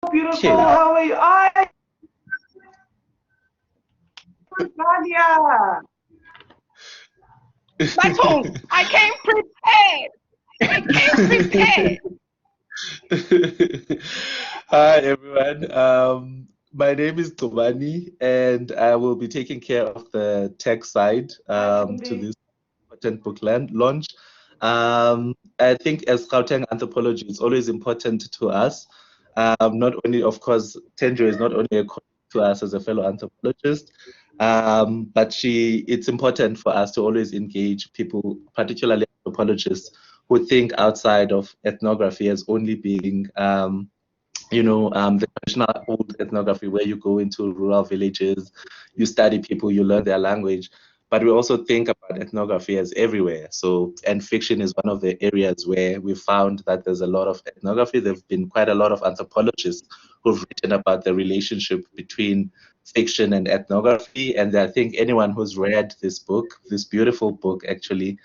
Beautiful. How are you? Nadia. I came prepared. Hi everyone. My name is Tobani, and I will be taking care of the tech side to this important book launch. I think as Gauteng Anthropology, it's always important to us. Not only, of course, Thenjiwe is not only a colleague to us as a fellow anthropologist, but it's important for us to always engage people, particularly anthropologists, who think outside of ethnography as only being the traditional old ethnography where you go into rural villages, you study people, you learn their language. But we also think about ethnography as everywhere. So, and fiction is one of the areas where we found that there's a lot of ethnography. There've been quite a lot of anthropologists who've written about the relationship between fiction and ethnography. And I think anyone who's read this book, this beautiful book actually,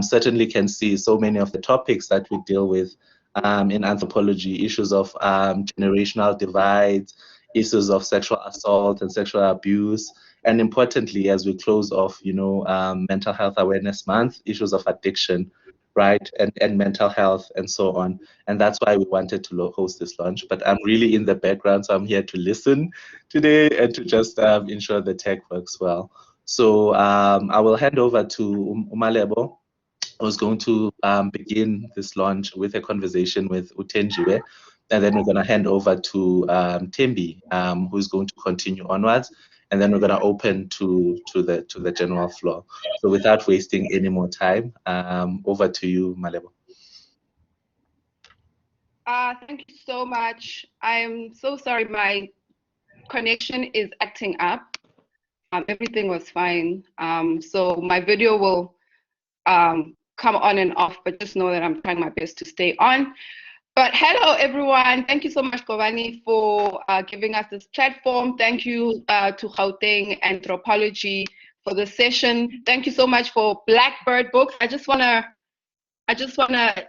certainly can see so many of the topics that we deal with in anthropology, issues of generational divides, issues of sexual assault and sexual abuse, and importantly, as we close off, Mental Health Awareness Month, issues of addiction, right, and mental health and so on. And that's why we wanted to host this launch. But I'm really in the background, so I'm here to listen today and to just ensure the tech works well. So I will hand over to Malebo, who's going to begin this launch with a conversation with Thenjiwe, and then we're going to hand over to Thembi, who's going to continue onwards, and then we're going to open to the general floor. So without wasting any more time, over to you, Malebo. Thank you so much. I'm so sorry, my connection is acting up. Everything was fine. So my video will come on and off, but just know that I'm trying my best to stay on. But hello, everyone. Thank you so much, Kovani, for giving us this platform. Thank you to Gauteng Anthropology for the session. Thank you so much for Blackbird Books. I just wanna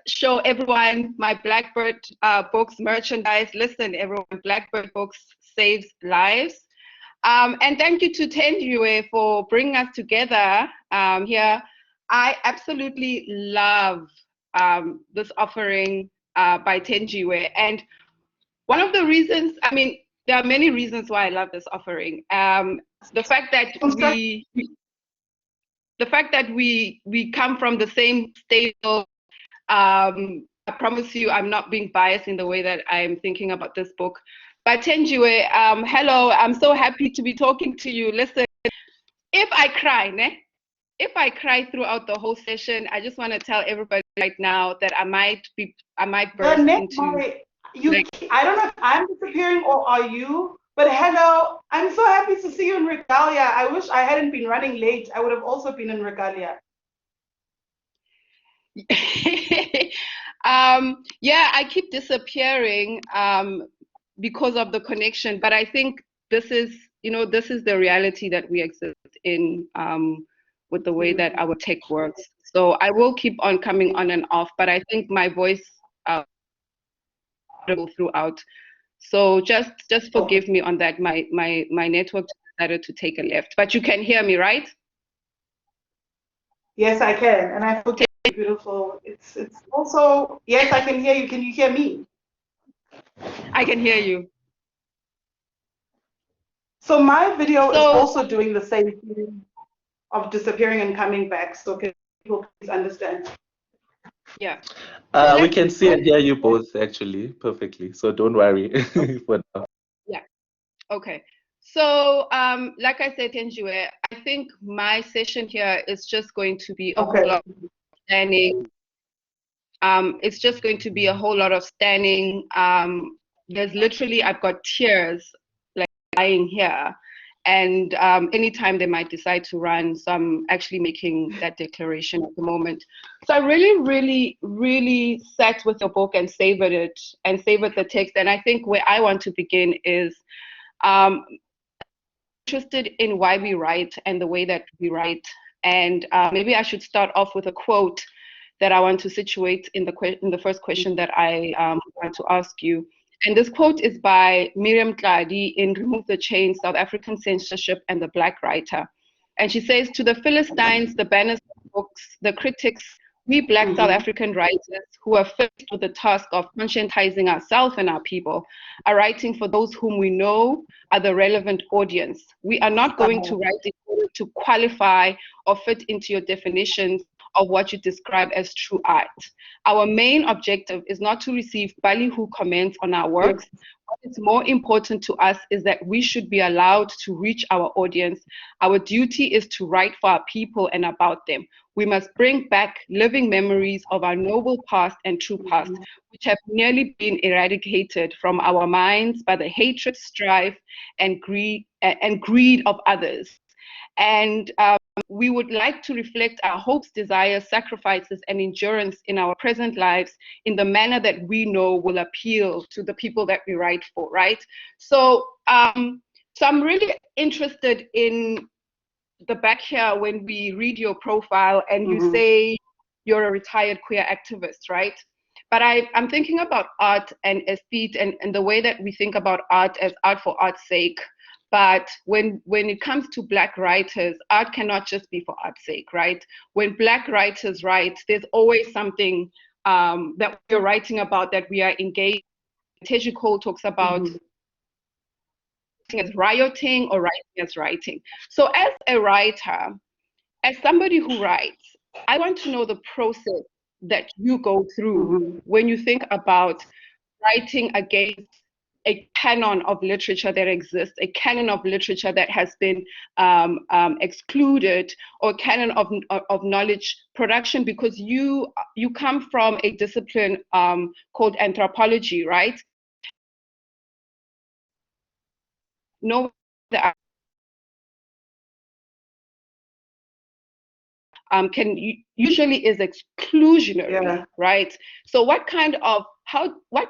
show everyone my Blackbird Books merchandise. Listen, everyone, Blackbird Books saves lives. And thank you to Thenjiwe for bringing us together here. I absolutely love this offering by Thenjiwe. And one of the reasons, I mean, there are many reasons why I love this offering. The fact that we come from the same state of, I promise you I'm not being biased in the way that I'm thinking about this book. But Thenjiwe, hello, I'm so happy to be talking to you. Listen, if I cry throughout the whole session, I just want to tell everybody right now that I might burst into. I don't know if I'm disappearing or are you, but hello, I'm so happy to see you in Regalia. I wish I hadn't been running late. I would have also been in Regalia. Yeah, I keep disappearing because of the connection, but I think this is the reality that we exist in with the way that our tech works. So I will keep on coming on and off, but I think my voice will throughout. So just forgive me on that. My network decided to take a left, but you can hear me, right? Yes, I can, and I feel beautiful. It's also, yes, I can hear you. Can you hear me? I can hear you. So my video is also doing the same thing of disappearing and coming back. So can people please understand? Yeah. We can see and hear you both actually perfectly. So don't worry for now. Yeah. Okay. So, like I said, Thenjiwe, I think my session here is just going to be a whole lot of standing. It's just going to be a whole lot of standing. There's literally, I've got tears like lying here. And anytime they might decide to run, so I'm actually making that declaration at the moment. So I really, really, really sat with your book and savored it and savored the text. And I think where I want to begin is interested in why we write and the way that we write. And maybe I should start off with a quote that I want to situate in the first question that I want to ask you. And this quote is by Miriam Tladi in Remove the Chains, South African Censorship and the Black Writer. And she says, to the Philistines, the banners of books, the critics, we Black South African writers who are faced with the task of conscientizing ourselves and our people are writing for those whom we know are the relevant audience. We are not going to write in order to qualify or fit into your definitions of what you describe as true art. Our main objective is not to receive ballyhoo comments on our works. What is more important to us is that we should be allowed to reach our audience. Our duty is to write for our people and about them. We must bring back living memories of our noble past and true past, which have nearly been eradicated from our minds by the hatred, strife, and greed of others. And we would like to reflect our hopes, desires, sacrifices, and endurance in our present lives in the manner that we know will appeal to the people that we write for, right? So, so I'm really interested in the back here when we read your profile and you say you're a retired queer activist, right? But I'm thinking about art and aesthete and the way that we think about art as art for art's sake. But when it comes to Black writers, art cannot just be for art's sake, right? When Black writers write, there's always something that we're writing about, that we are engaged. Teji Cole talks about as rioting or writing as writing. So as a writer, as somebody who writes, I want to know the process that you go through when you think about writing against a canon of literature that exists, a canon of literature that has been excluded, or canon of knowledge production, because you come from a discipline called anthropology, right? No, usually is exclusionary, right? So what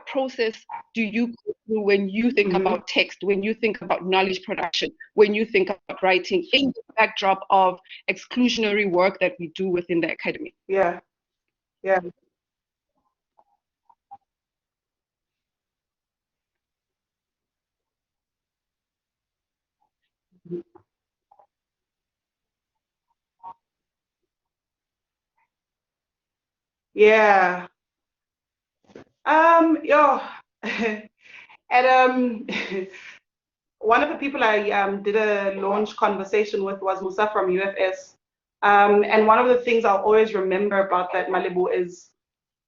process do you go through when you think about text, when you think about knowledge production, when you think about writing in the backdrop of exclusionary work that we do within the academy? Yeah. Yeah. Yo, and one of the people I did a launch conversation with was Musa from UFS. And one of the things I'll always remember about that Malebo is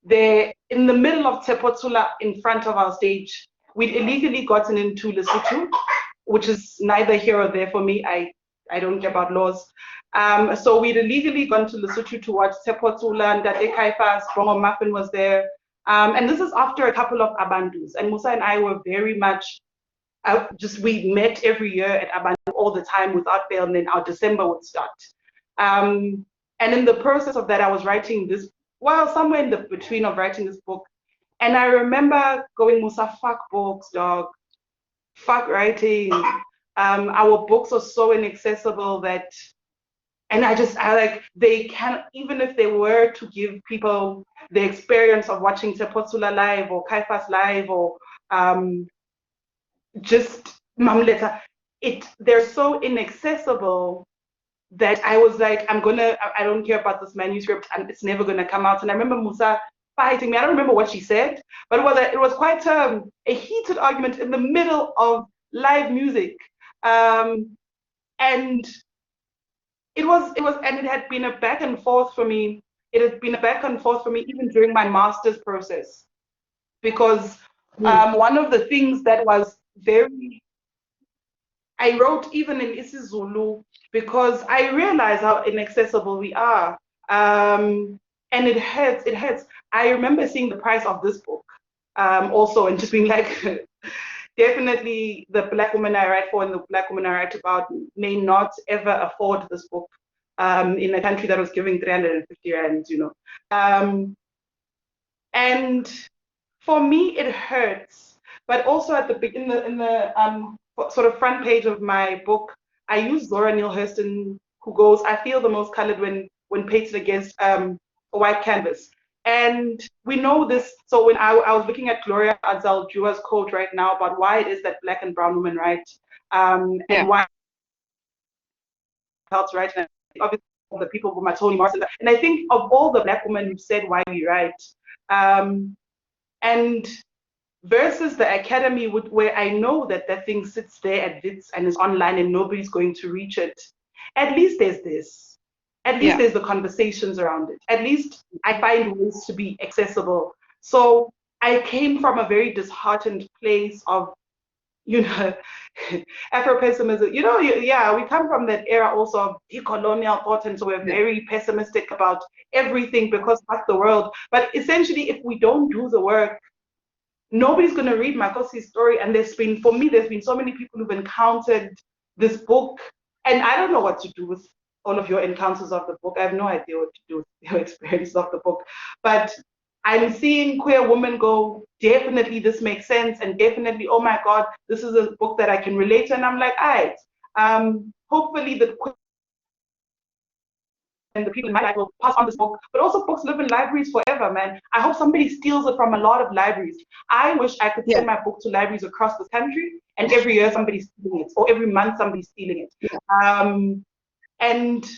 there in the middle of Tepotsula, in front of our stage, we'd illegally gotten into Lesotho, which is neither here or there for me. I don't care about laws. So we'd illegally gone to Lesotho to watch Tepotsula, and Date Kaifas, Bongo Muffin was there. And this is after a couple of Abandus. And Musa and I were very much, we met every year at Abantu all the time without fail, and then our December would start. And in the process of that, I was writing this, somewhere in the between of writing this book. And I remember going, Musa, fuck books, dog. Fuck writing. Our books are so inaccessible that, and they can't, even if they were to give people the experience of watching Tepotsula live or Kaifas live or just Mamleta, they're so inaccessible that I was like, I don't care about this manuscript and it's never gonna come out. And I remember Musa fighting me. I don't remember what she said, but it was quite a heated argument in the middle of live music. And it had been a back and forth for me. It had been a back and forth for me even during my master's process, because one of the things that was I wrote even in isiZulu because I realized how inaccessible we are. And it hurts. I remember seeing the price of this book also and just being like, definitely the Black woman I write for and the Black woman I write about may not ever afford this book in a country that was giving 350 rands, and for me, it hurts. But also at in the sort of front page of my book, I use Zora Neale Hurston, who goes, "I feel the most colored when painted against a white canvas." And we know this. So when I was looking at Gloria Azal-Jua's quote right now about why it is that Black and brown women write, and why helps write, and obviously the people who Toni Morrison, and I think of all the Black women who've said why we write, and versus the academy, where I know that that thing sits there at Wits and is online and nobody's going to reach it. At least there's this. At least there's the conversations around it. At least I find ways to be accessible. So I came from a very disheartened place of, you know, Afro-pessimism. You know, yeah, we come from that era also of decolonial thought, and so we're very pessimistic about everything because that's the world. But essentially, if we don't do the work, nobody's going to read Makhosi's story. And there's been so many people who've encountered this book, and I don't know what to do with all of your encounters of the book. I have no idea what to do with your experience of the book, but I'm seeing queer women go, definitely this makes sense, and definitely, oh my God, this is a book that I can relate to. And I'm like, all right, hopefully the and the people in my life will pass on this book, but also books live in libraries forever, man. I hope somebody steals it from a lot of libraries. I wish I could send my book to libraries across the country, and every year somebody's stealing it, or every month somebody's stealing it. And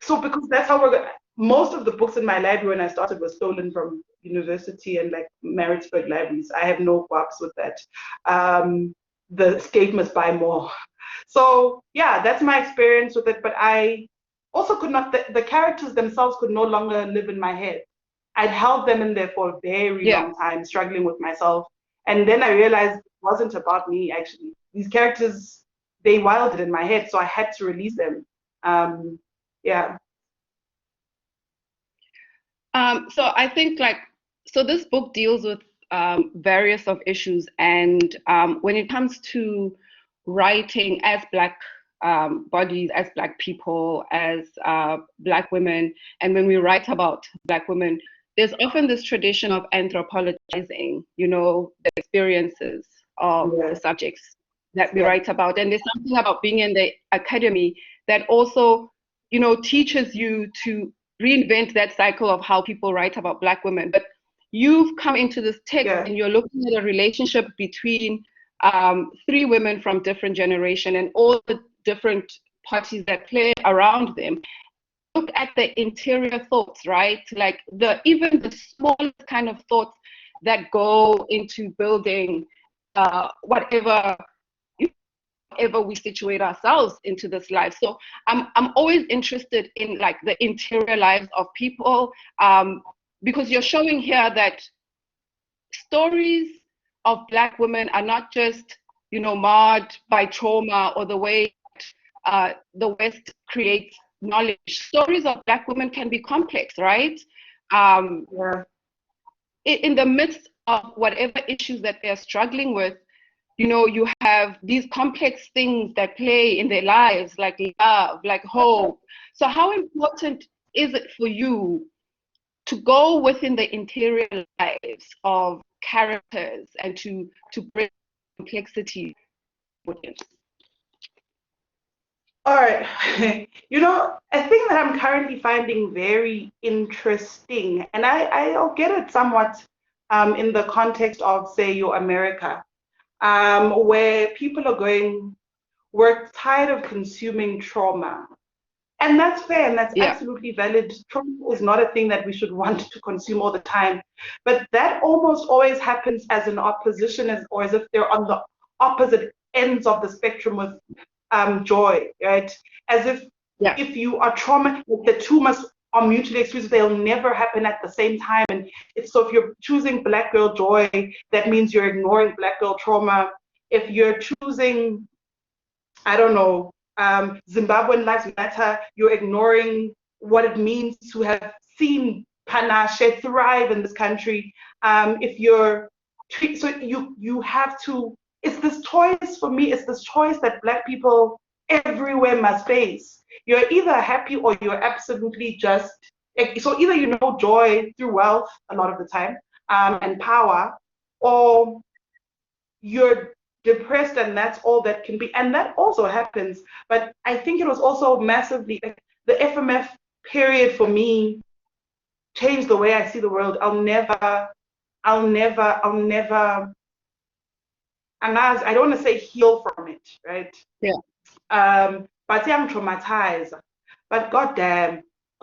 so, because that's how most of the books in my library when I started were stolen from university and like Maritzburg libraries. I have no qualms with that. The state must buy more. So yeah, that's my experience with it. But I also could not, the characters themselves could no longer live in my head. I'd held them in there for a very long time, struggling with myself. And then I realized it wasn't about me, actually. These characters, they wilded in my head, so I had to release them. So I think so this book deals with various of issues, and when it comes to writing as Black bodies, as Black people, as Black women, and when we write about Black women, there's often this tradition of anthropologizing, the experiences of the subjects that we write about. And there's something about being in the academy that also, teaches you to reinvent that cycle of how people write about Black women. But you've come into this text and you're looking at a relationship between three women from different generation and all the different parties that play around them. Look at the interior thoughts, right? Like even the smallest kind of thoughts that go into building whatever we situate ourselves into this life. So I'm always interested in like the interior lives of people, because you're showing here that stories of Black women are not just, marred by trauma or the way the West creates knowledge. Stories of Black women can be complex, right? In the midst of whatever issues that they're struggling with, you have these complex things that play in their lives, like love, like hope. So how important is it for you to go within the interior lives of characters and to bring complexity? All right. A thing that I'm currently finding very interesting, and I'll get it somewhat in the context of, say, your America, where people are going, we're tired of consuming trauma. And that's fair, and that's absolutely valid. Trauma is not a thing that we should want to consume all the time. But that almost always happens as an opposition, or as if they're on the opposite ends of the spectrum with joy, right? As if if you are trauma, the two are mutually exclusive. They'll never happen at the same time. And so if you're choosing Black girl joy, that means you're ignoring Black girl trauma. If you're choosing, I don't know, Zimbabwean Lives Matter, you're ignoring what it means to have seen Panache thrive in this country. If you're, so you have to, it's this choice for me, it's this choice that Black people everywhere must face. You're either happy or you're absolutely just, so either you know joy through wealth a lot of the time, and power, or you're depressed and that's all that can be. And that also happens. But I think it was also massively, the FMF period for me changed the way I see the world. I don't want to say heal from it, right? Yeah. But yeah, I'm traumatized. But goddamn,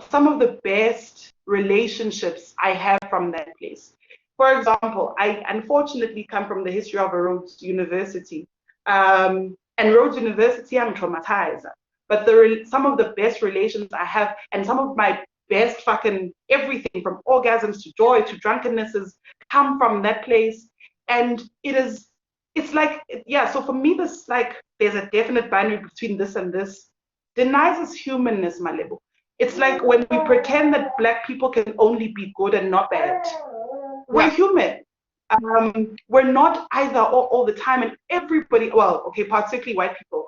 some of the best relationships I have from that place. For example, I unfortunately come from the history of a Rhodes University. And Rhodes University, I'm traumatized. But some of the best relations I have, and some of my best fucking everything from orgasms to joy to drunkennesses come from that place. And it's like, yeah, so for me, this like, there's a definite boundary between this and this. Denies us humanness, Malebo. It's like when we pretend that Black people can only be good and not bad. We're human. We're not either all the time, and everybody, well, okay, particularly white people.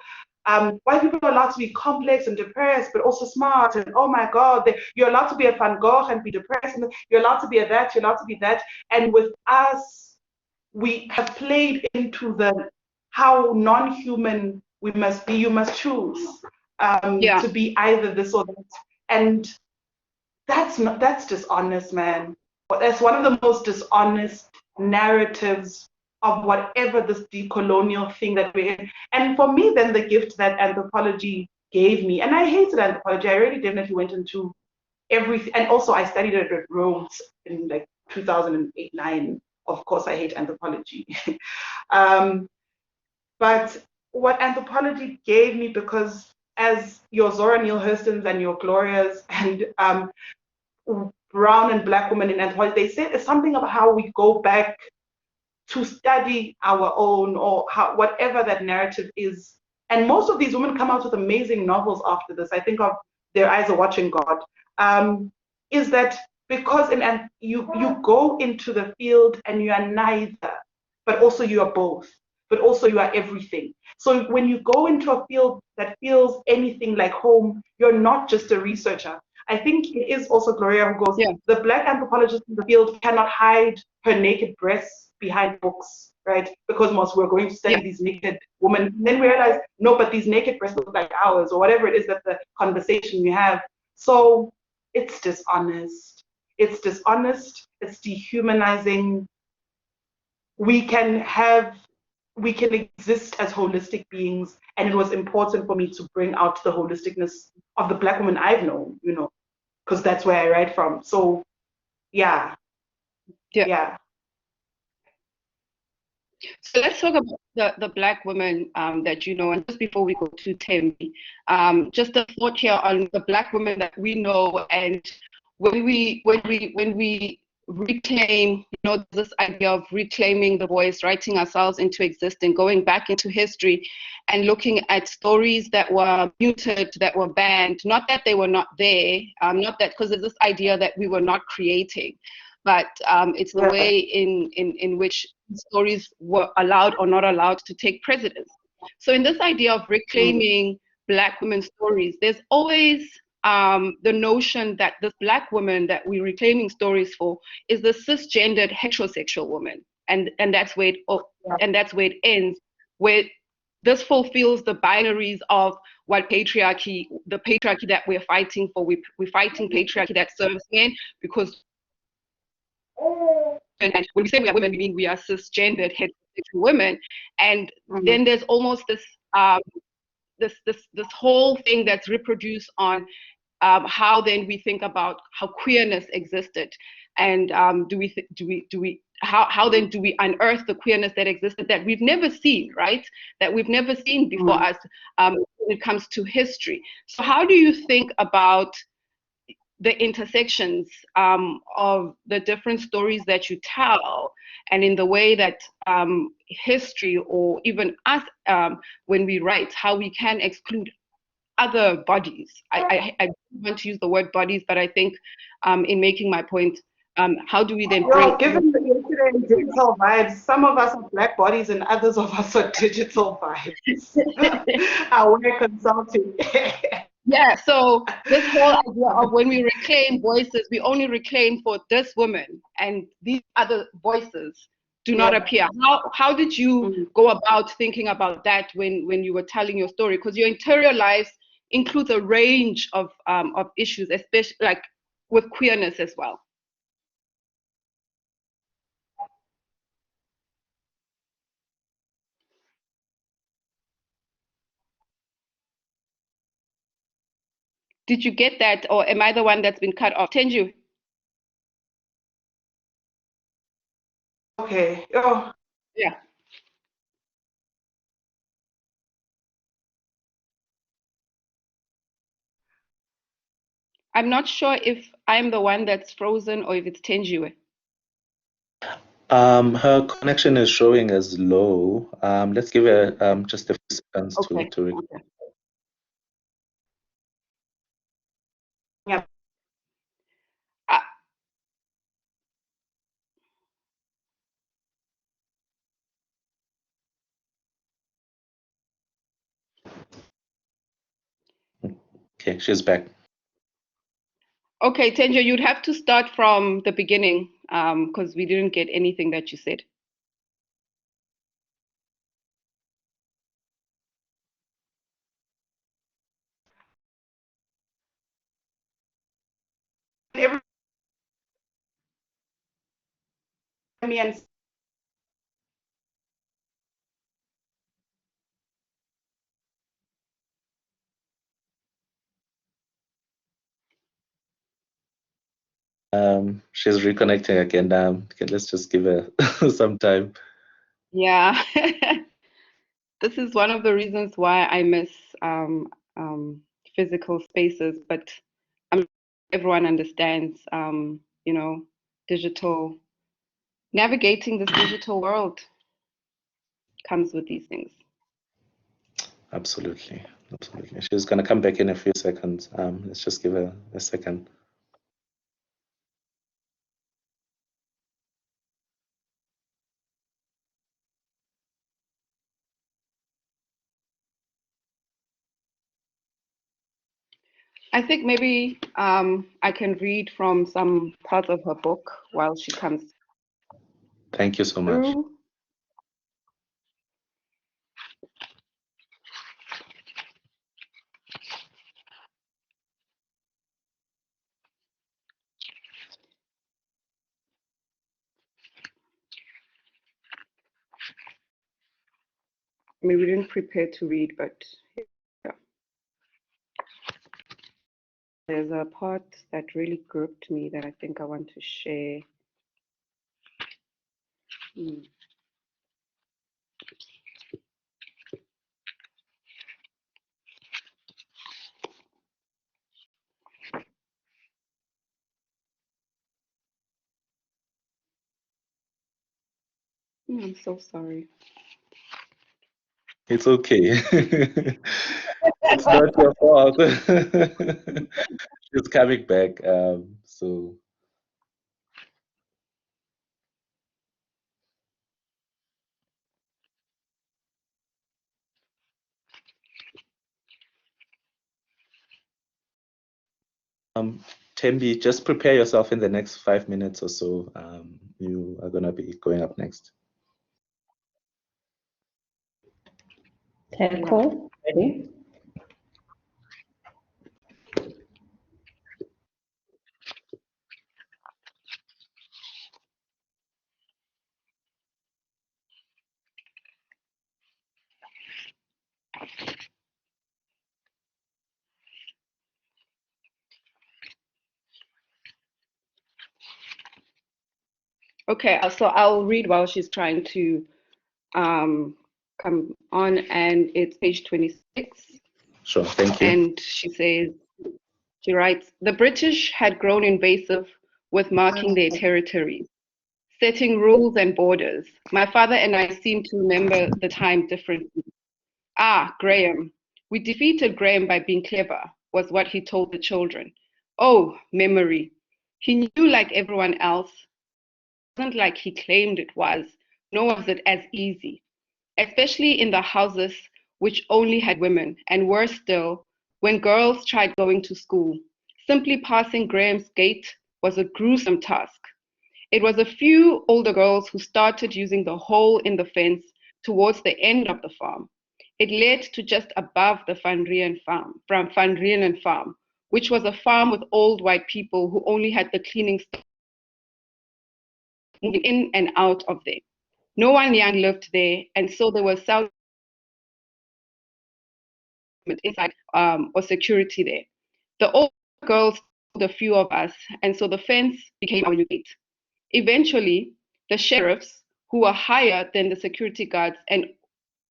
White people are allowed to be complex and depressed, but also smart. And oh my God, you're allowed to be a Van Gogh and be depressed. And you're allowed to be a that, you're allowed to be that. And with us, we have played into the how non-human we must be. You must choose to be either this or that. And that's dishonest, man. That's one of the most dishonest narratives of whatever this decolonial thing that we're in. And for me, then the gift that anthropology gave me, and I hated anthropology. I really definitely went into everything. And also I studied it at Rhodes in like 2008, 9. Of course, I hate anthropology. But what anthropology gave me, because as your Zora Neale Hurstins and your Glorias and brown and Black women in anthropology, they said it's something about how we go back to study our own, or how, whatever that narrative is. And most of these women come out with amazing novels after this. I think of Their Eyes Are Watching God. Is that because you go into the field and you are neither, but also you are both, but also you are everything. So when you go into a field that feels anything like home, you're not just a researcher. I think it is also Gloria who goes, the Black anthropologist in the field cannot hide her naked breasts behind books, right? Because most we're going to study these naked women. And then we realize, no, but these naked breasts look like ours, or whatever it is that the conversation we have. So it's dishonest. It's dishonest. It's dehumanizing. We can exist as holistic beings, and it was important for me to bring out the holisticness of the Black woman I've known, you know, because that's where I write from. So, yeah. So let's talk about the Black women that you know, and just before we go to Thembi, just a thought here on the Black women that we know, and when we reclaim, you know, this idea of reclaiming the voice, writing ourselves into existence, going back into history, and looking at stories that were muted, that were banned. Not that they were not there, not that because of this idea that we were not creating, but it's the way in which stories were allowed or not allowed to take precedence. So in this idea of reclaiming Black women's stories, there's always the notion that this Black woman that we're reclaiming stories for is the cisgendered heterosexual woman, and that's where it ends, where this fulfills the binaries of what the patriarchy that we're fighting for. We're fighting patriarchy that serves men, because and when we say we are women, we mean we are cisgendered heterosexual women. And then there's almost this this whole thing that's reproduced on how then we think about how queerness existed, and how then do we unearth the queerness that existed that we've never seen, right? That we've never seen before us when it comes to history. So how do you think about the intersections of the different stories that you tell, and in the way that history, or even us, when we write, how we can exclude other bodies? I don't want to use the word bodies, but I think in making my point, how do we then bring... Given the internet and digital vibes, some of us are Black bodies and others of us are digital vibes. Our consulting. Yeah, so this whole idea of when we reclaim voices, we only reclaim for this woman, and these other voices do not appear. How did you go about thinking about that when you were telling your story? Because your interior lives includes a range of issues, especially like with queerness as well. Did you get that, or am I the one that's been cut off? Thenjiwe? Okay. Oh. Yeah. I'm not sure if I'm the one that's frozen or if it's Thenjiwe. Her connection is showing as low. Let's give her just a few seconds Okay. to Okay. Yeah. Okay, she's back. Okay, Thenjiwe, you'd have to start from the beginning because we didn't get anything that you said. She's reconnecting again. Okay, let's just give her some time. Yeah. This is one of the reasons why I miss physical spaces, but everyone understands, you know, navigating this digital world comes with these things. Absolutely, absolutely. She's gonna come back in a few seconds. Let's just give her a second. I think maybe I can read from some parts of her book while she comes Thank you so much. through. I mean, we didn't prepare to read, but yeah. There's a part that really gripped me that I think I want to share. I'm so sorry. It's okay. It's not your fault. She's coming back. So Thembi, just prepare yourself in the next 5 minutes or so. You are gonna be going up next. Okay, cool. Ready? Okay, so I'll read while she's trying to come on, and it's page 26. Sure, thank you. And she writes, the British had grown invasive with marking their territories, setting rules and borders. My father and I seem to remember the time differently. Ah, Graham. We defeated Graham by being clever, was what he told the children. Oh, memory. He knew like everyone else. It wasn't like he claimed it was, nor was it as easy, especially in the houses which only had women, and worse still, when girls tried going to school. Simply passing Graham's gate was a gruesome task. It was a few older girls who started using the hole in the fence towards the end of the farm. It led to just above the Van Rieenen farm, which was a farm with old white people who only had the cleaning staff moving in and out of there. No one young lived there, and so there was seldom inside or security there. The older girls told a few of us, and so the fence became our new gate. Eventually, the sheriffs, who were higher than the security guards and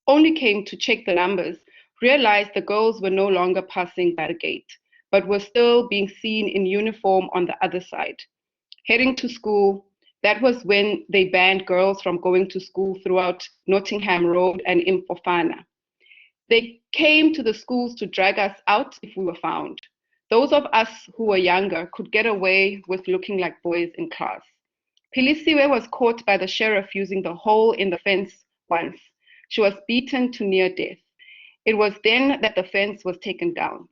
only came to check the numbers, realized the girls were no longer passing by the gate, but were still being seen in uniform on the other side. Heading to school, that was when they banned girls from going to school throughout Nottingham Road and Imfofana. They came to the schools to drag us out if we were found. Those of us who were younger could get away with looking like boys in class. Pilisiwe was caught by the sheriff using the hole in the fence once. She was beaten to near death. It was then that the fence was taken down.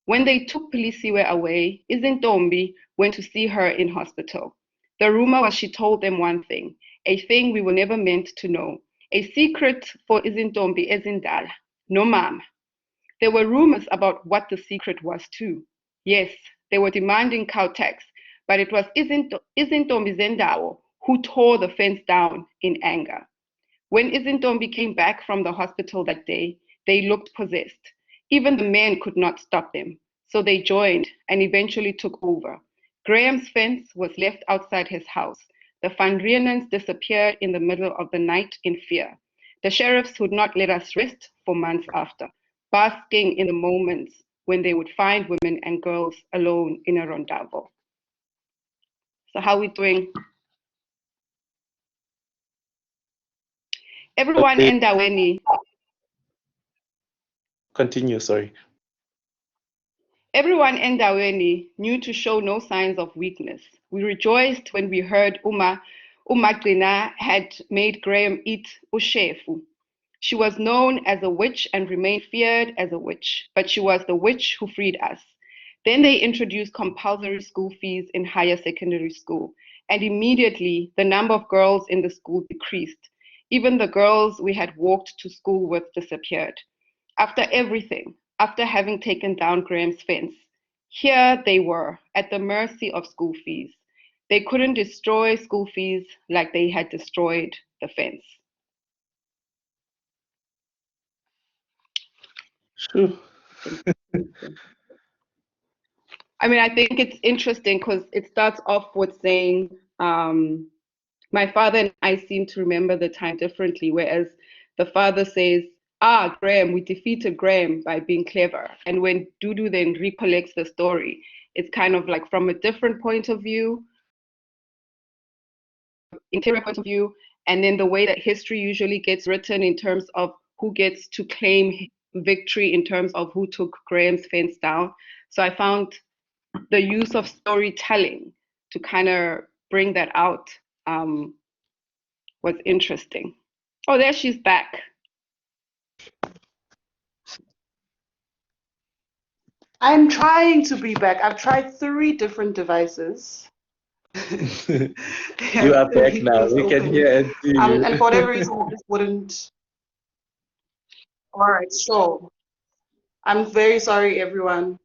When they took Pilisiwe away, Izintombi went to see her in hospital. The rumor was she told them one thing, a thing we were never meant to know, a secret for Izintombi Ezindala, no mama. There were rumors about what the secret was too. Yes, they were demanding cow tax, but it was Izintombi Zendawo who tore the fence down in anger. When Izintombi came back from the hospital that day, they looked possessed. Even the men could not stop them, so they joined and eventually took over. Graham's fence was left outside his house. The Van Rienens disappeared in the middle of the night in fear. The sheriffs would not let us rest for months after, basking in the moments when they would find women and girls alone in a rondavo. So how are we doing? Everyone endaweni. Continue, sorry. Everyone endaweni knew to show no signs of weakness. We rejoiced when we heard Umagcina had made Graham eat ushefu. She was known as a witch and remained feared as a witch, but she was the witch who freed us. Then they introduced compulsory school fees in higher secondary school, and immediately the number of girls in the school decreased. Even the girls we had walked to school with disappeared. After everything, after having taken down Graham's fence, here they were at the mercy of school fees. They couldn't destroy school fees like they had destroyed the fence. Sure. I mean, I think it's interesting because it starts off with saying, my father and I seem to remember the time differently, whereas the father says, Graham, we defeated Graham by being clever. And when Dudu then recollects the story, it's kind of like from a different point of view, interior point of view, and then the way that history usually gets written in terms of who gets to claim victory in terms of who took Graham's fence down. So I found the use of storytelling to kind of bring that out was interesting. Oh, there she's back. I'm trying to be back. I've tried 3 different devices. You are back now. We can hear and see you. And for whatever reason, it just wouldn't. All right, sure. I'm very sorry, everyone.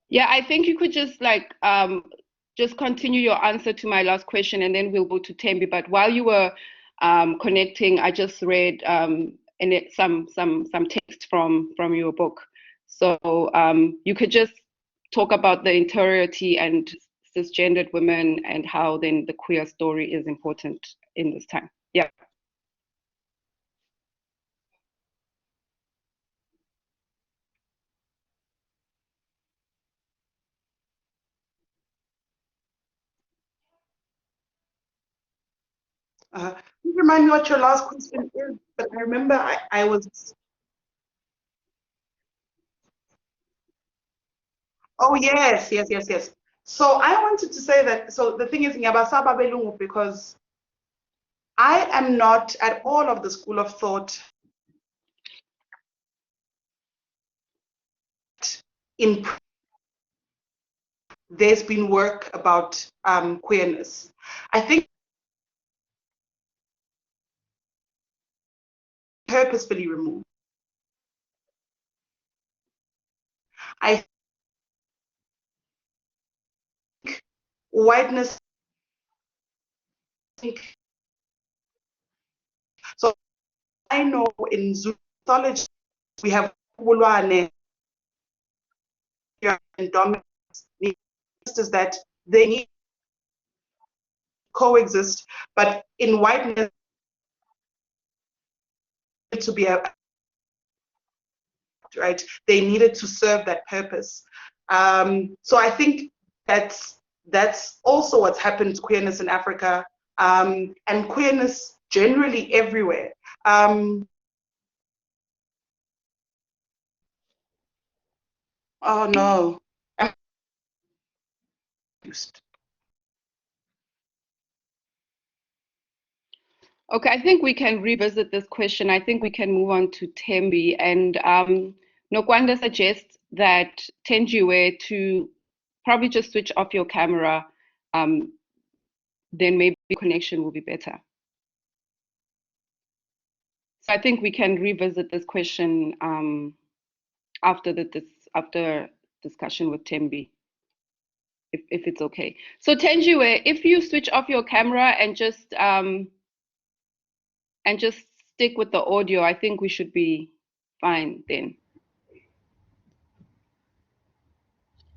Yeah, I think you could just like just continue your answer to my last question, and then we'll go to Thembi. But while you were connecting, I just read some text from your book. So you could just talk about the interiority and cisgendered women and how then the queer story is important in this time. Yeah. Can you remind me what your last question is? But I remember I was. Oh, yes. So I wanted to say that, so the thing is, Ngiyabasaba belungu, because I am not at all of the school of thought in there's been work about queerness. I think purposefully removed. I think whiteness, so I know in Zulu mythology we have Bulwane, and dominance is that they need to coexist, but in whiteness to be a right. They needed to serve that purpose. So I think that's also what's happened to queerness in Africa, and queerness generally everywhere. Oh no. Okay, I think we can revisit this question. I think we can move on to Thembi. And Nokwanda suggests that Thenjiwe to probably just switch off your camera, then maybe connection will be better. So I think we can revisit this question after discussion with Thembi, if it's okay. So Thenjiwe, if you switch off your camera and just stick with the audio, I think we should be fine then.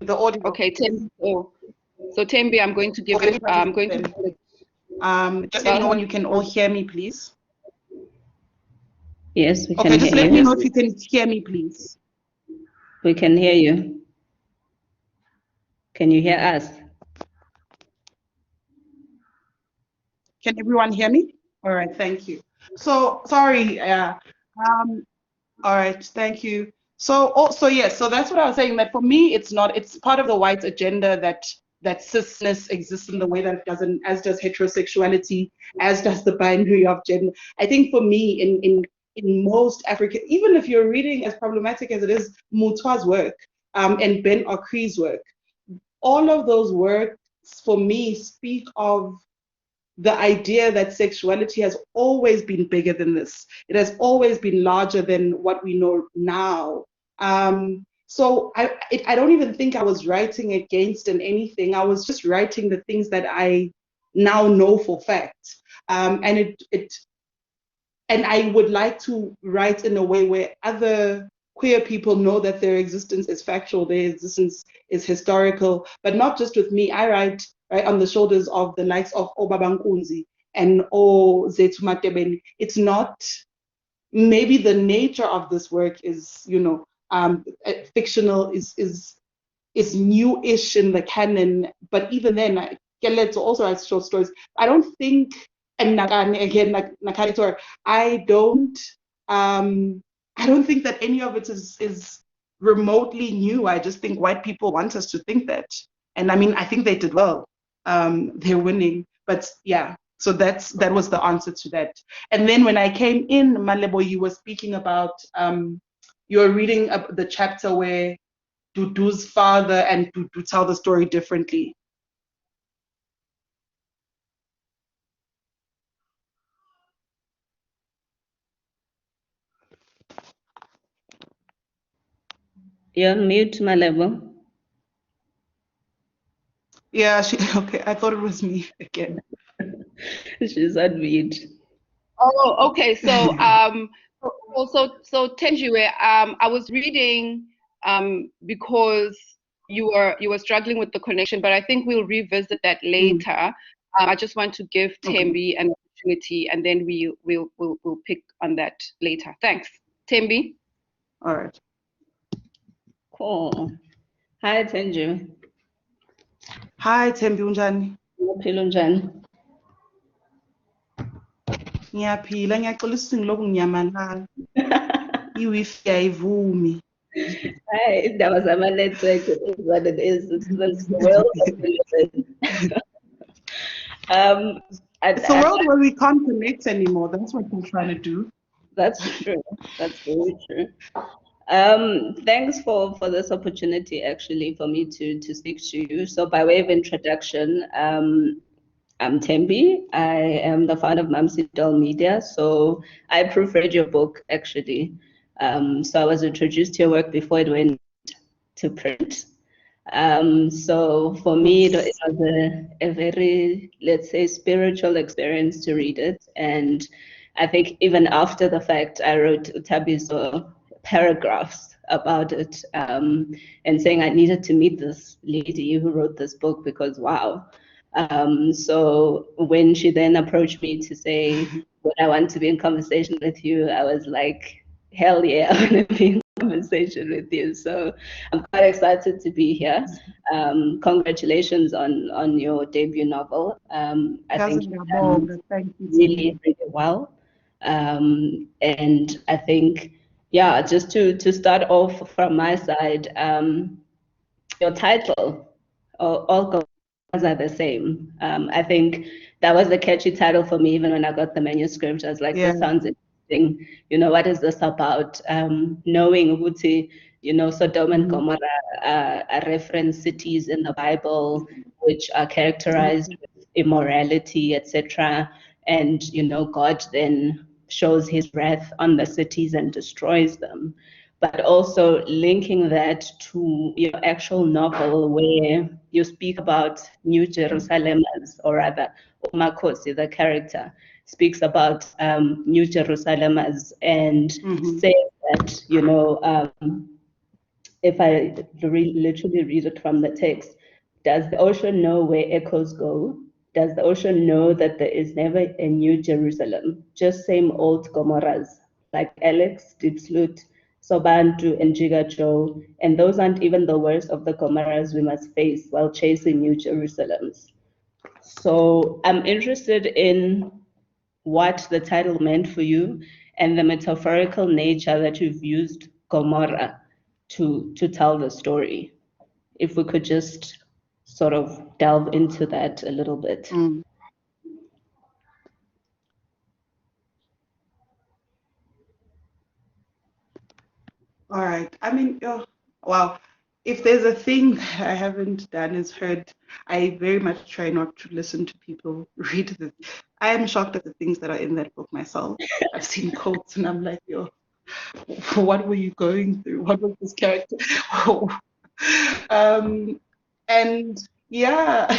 The audio. Okay, Thembi. So Thembi, I'm going to give it. I'm going to. Just let me know when you can all hear me, please. Yes, we can. Okay, just let me know if you can hear me, please. We can hear you. Can you hear us? Can everyone hear me? All right, thank you. So sorry. All right, thank you. So yes, so that's what I was saying, that for me it's part of the white agenda that cisness exists in the way that it doesn't, as does heterosexuality, as does the binary of gender. I think for me in most African, even if you're reading as problematic as it is Mutwa's work and Ben Okri's work, all of those works for me speak of the idea that sexuality has always been bigger than this. It has always been larger than what we know now. So I don't even think I was writing against anything. I was just writing the things that I now know for fact. And I would like to write in a way where other queer people know that their existence is factual, their existence is historical, but not just with me. I write right on the shoulders of the likes of Obaba Nkunzi and Zethu Matebeni. It's not, maybe the nature of this work is, fictional, is new-ish in the canon, but even then, Keletso also writes short stories. I don't think, and again, like Nakaritor, I don't think that any of it is remotely new. I just think white people want us to think that. And I mean, I think they did well. They're winning. But yeah, so that was the answer to that. And then when I came in, Malebo, you were speaking about, you were reading the chapter where Dudu's father and Dudu tell the story differently. You're on mute, Malebo. Yeah, okay, I thought it was me again. She's on mute. Oh, okay. So so Thenjiwe, I was reading because you were struggling with the connection, but I think we'll revisit that later. I just want to give Thembi an opportunity, and then we'll pick on that later. Thanks, Thembi. All right. Cool. Hi, Thenjiwe. Hi, Thembi, unjani? Uphila unjani? Ngiyaphila, ngiyacela lokhu ngiyamalala. I-Wi-Fi ayivumi. Hi, indaba zama-network is what it is. It's the world of religion. It's a world where we can't connect anymore. That's what we're trying to do. That's true. That's very true. Thanks for this opportunity, actually, for me to speak to you. So by way of introduction, I'm Thembi. I am the founder of Mamsidoll Media. So I proofread your book, actually. So I was introduced to your work before it went to print. So for me, it was a very, let's say, spiritual experience to read it. And I think even after the fact, I wrote Utabiso paragraphs about it, and saying I needed to meet this lady who wrote this book because wow. So when she then approached me to say, would I want to be in conversation with you, I was like, hell yeah, I want to be in conversation with you. So I'm quite excited to be here. Congratulations on your debut novel. I think you've done really, really well. And I think, yeah, just to start off from my side, your title, All Gomorrahs Are The Same. I think that was a catchy title for me even when I got the manuscript. I was like, this sounds interesting. You know, what is this about? Knowing Ubuti, you know, Sodom and Gomorrah are reference cities in the Bible, which are characterized with immorality, etc. And, you know, God then shows his wrath on the cities and destroys them. But also linking that to your actual novel where you speak about New Jerusalem, or rather, Makhosi, the character, speaks about New Jerusalem and says that, you know, if I literally read it from the text, does the ocean know where echoes go? Does the ocean know that there is never a new Jerusalem? Just same old Gomorrahs, like Alex, Dipslut, Sobantu, and Jigajo. And those aren't even the worst of the Gomorrahs we must face while chasing new Jerusalems. So I'm interested in what the title meant for you and the metaphorical nature that you've used Gomorrah to tell the story. If we could just sort of delve into that a little bit. All right. I mean, wow. If there's a thing I haven't done is heard, I very much try not to listen to people read the. I am shocked at the things that are in that book myself. I've seen quotes and I'm like, yo, what were you going through? What was this character? And yeah,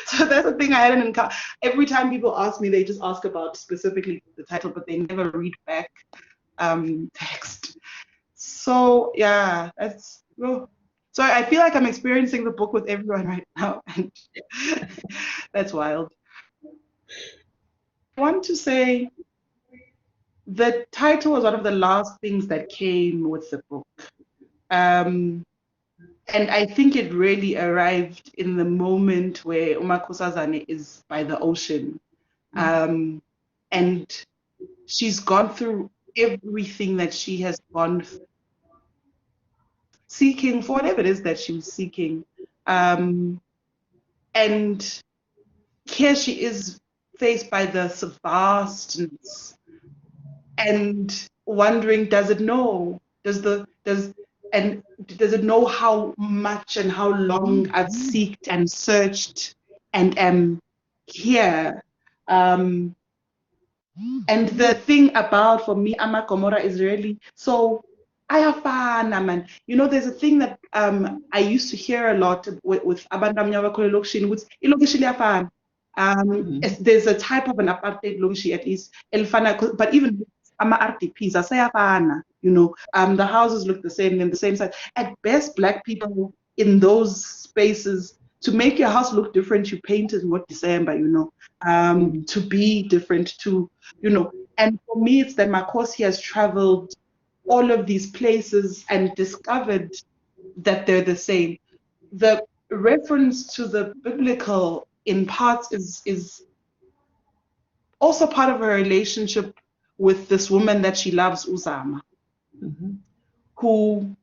so that's the thing I hadn't encountered. Every time people ask me, they just ask about specifically the title, but they never read back text. So yeah, that's so I feel like I'm experiencing the book with everyone right now, and that's wild. I want to say the title was one of the last things that came with the book. And I think it really arrived in the moment where uMakhosazane is by the ocean. And she's gone through everything that she has gone through, seeking for whatever it is that she was seeking. And here she is faced by the vastness and wondering, does it know? Does it know how much and how long I've seeked and searched and am here? And the thing about, for me, Ama Gomorrah is really, so ayafana, man. You know, there's a thing that I used to hear a lot with abantu abamnyama bakhona elokishini, ukuthi ilokishi liyafana. There's a type of an apartheid lokishi at least, elifana, but even ama-RDPs asayafana, you know, the houses look the same, they're the same size. At best, Black people in those spaces, to make your house look different, you paint it in what December, you know, to be different, to, you know. And for me, it's that Makhosi has traveled all of these places and discovered that they're the same. The reference to the biblical in parts is also part of her relationship with this woman that she loves, Uzama, who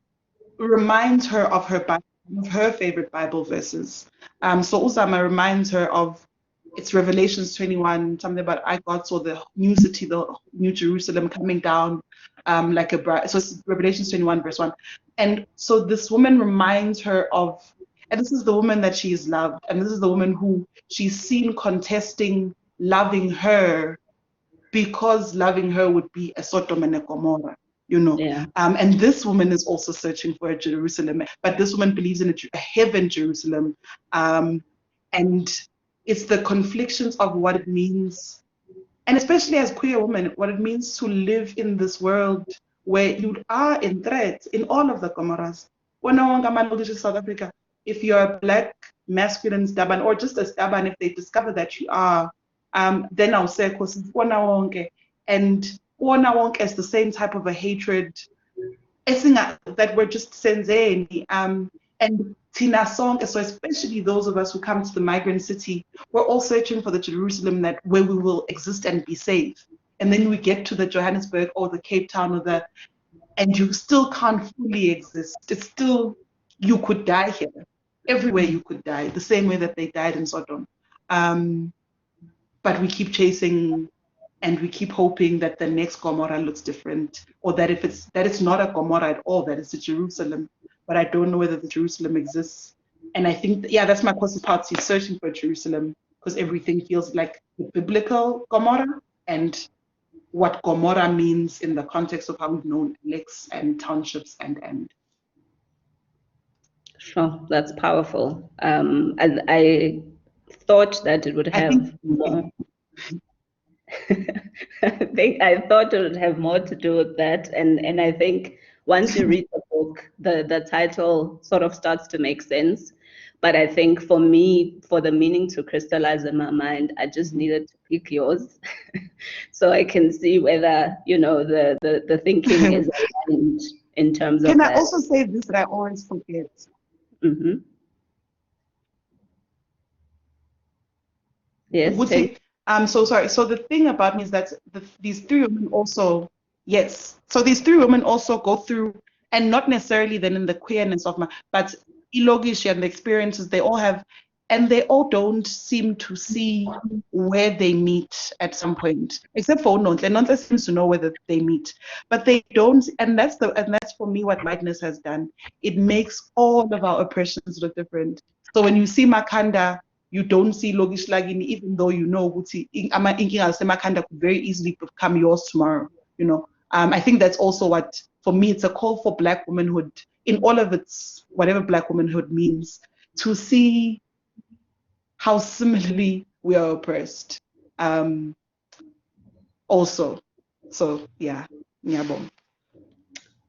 reminds her of her Bible, of her favorite Bible verses. So Uzama reminds her of, it's Revelations 21, something about God saw the new city, the new Jerusalem coming down like a bride. So it's Revelations 21 verse 1. And so this woman reminds her of, and this is the woman that she is loved, and this is the woman who she's seen contesting loving her, because loving her would be a Sodom and a Gomorrah, you know. Yeah. And this woman is also searching for a Jerusalem, but this woman believes in a heaven Jerusalem. And it's the conflictions of what it means, and especially as queer women, what it means to live in this world where you are in threat in all of the Gomorrahs. South Africa, if you're a black masculine staban or just a staban, if they discover that you are, then I'll say, and as the same type of a hatred that we're just senzeni. And Tina Sonke, so especially those of us who come to the migrant city, we're all searching for the Jerusalem where we will exist and be safe. And then we get to the Johannesburg or the Cape Town and you still can't fully exist. It's still, you could die here. Everywhere you could die, the same way that they died in Sodom. But we keep chasing and we keep hoping that the next Gomorrah looks different, or that it's not a Gomorrah at all, that it's a Jerusalem. But I don't know whether the Jerusalem exists. And I think, that's Makhosi's part. He's searching for Jerusalem because everything feels like the biblical Gomorrah and what Gomorrah means in the context of how we've known lakes and townships and. Sure, that's powerful. I thought that it would have more. I thought it would have more to do with that, and I think once you read the book, the title sort of starts to make sense. But I think for me, for the meaning to crystallize in my mind, I just needed to pick yours, so I can see whether the thinking is aligned in terms of. Can I also say this that I always forget? Mm-hmm. Yes. I'm so sorry. So the thing about me is that these three women also, yes. So these three women also go through, and not necessarily then in the queerness of but ilogishi and the experiences they all have, and they all don't seem to see where they meet at some point, except for Nonhle. Nonhle seems to know where they meet, but they don't. And that's for me what whiteness has done. It makes all of our oppressions look different. So when you see Makanda, you don't see Logish Lagini, even though you know Makanda could very easily become yours tomorrow. I think that's also what, for me, it's a call for Black womanhood in all of its, whatever Black womanhood means, to see how similarly we are oppressed. Also. So, yeah. Ngiyabonga.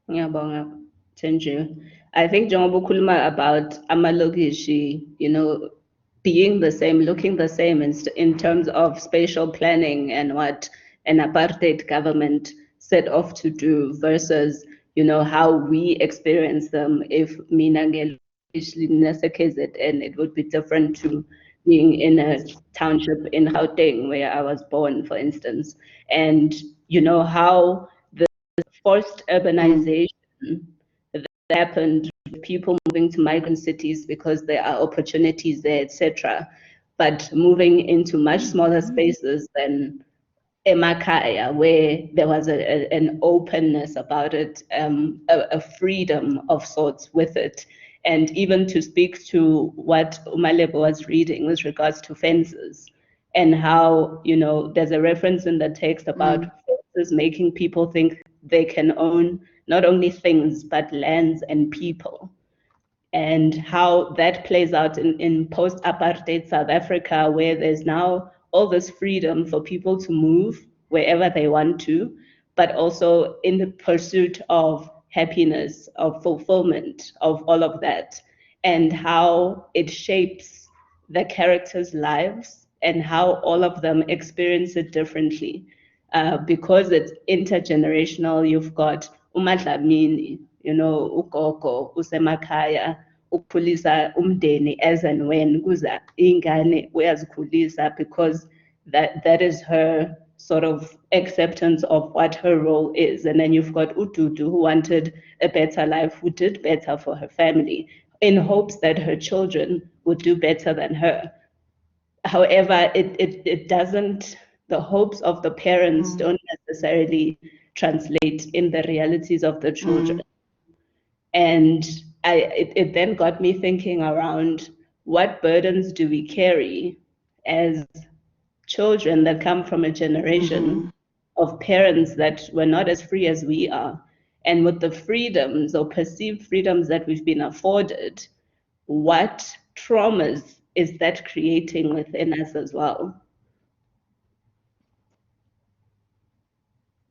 Ngiyabonga, Thenjiwe. I think njengoba ukhuluma about amalokishi, being the same, looking the same in terms of spatial planning and what an apartheid government set off to do versus, how we experience them. If Minangel and it would be different to being in a township in Gauteng where I was born, for instance, and how the forced urbanization that happened, people moving to migrant cities because there are opportunities there, etc., but moving into much smaller spaces than Emakaya, where there was an openness about it, a freedom of sorts with it. And even to speak to what Malebo was reading with regards to fences and how, there's a reference in the text about fences making people think they can own not only things, but lands and people. And how that plays out in post-apartheid South Africa, where there's now all this freedom for people to move wherever they want to, but also in the pursuit of happiness, of fulfillment, of all of that, and how it shapes the characters' lives and how all of them experience it differently. Because it's intergenerational, you've got uMadlamini, ugogo, usemakhaya, ukukhulisa umndeni as and when kuza ingane uyazikhulisa, because that is her sort of acceptance of what her role is. And then you've got Ududu, who wanted a better life, who did better for her family in hopes that her children would do better than her. However, it doesn't, the hopes of the parents don't necessarily translate in the realities of the children. And it then got me thinking around, what burdens do we carry as children that come from a generation of parents that were not as free as we are? And with the freedoms or perceived freedoms that we've been afforded, what traumas is that creating within us as well?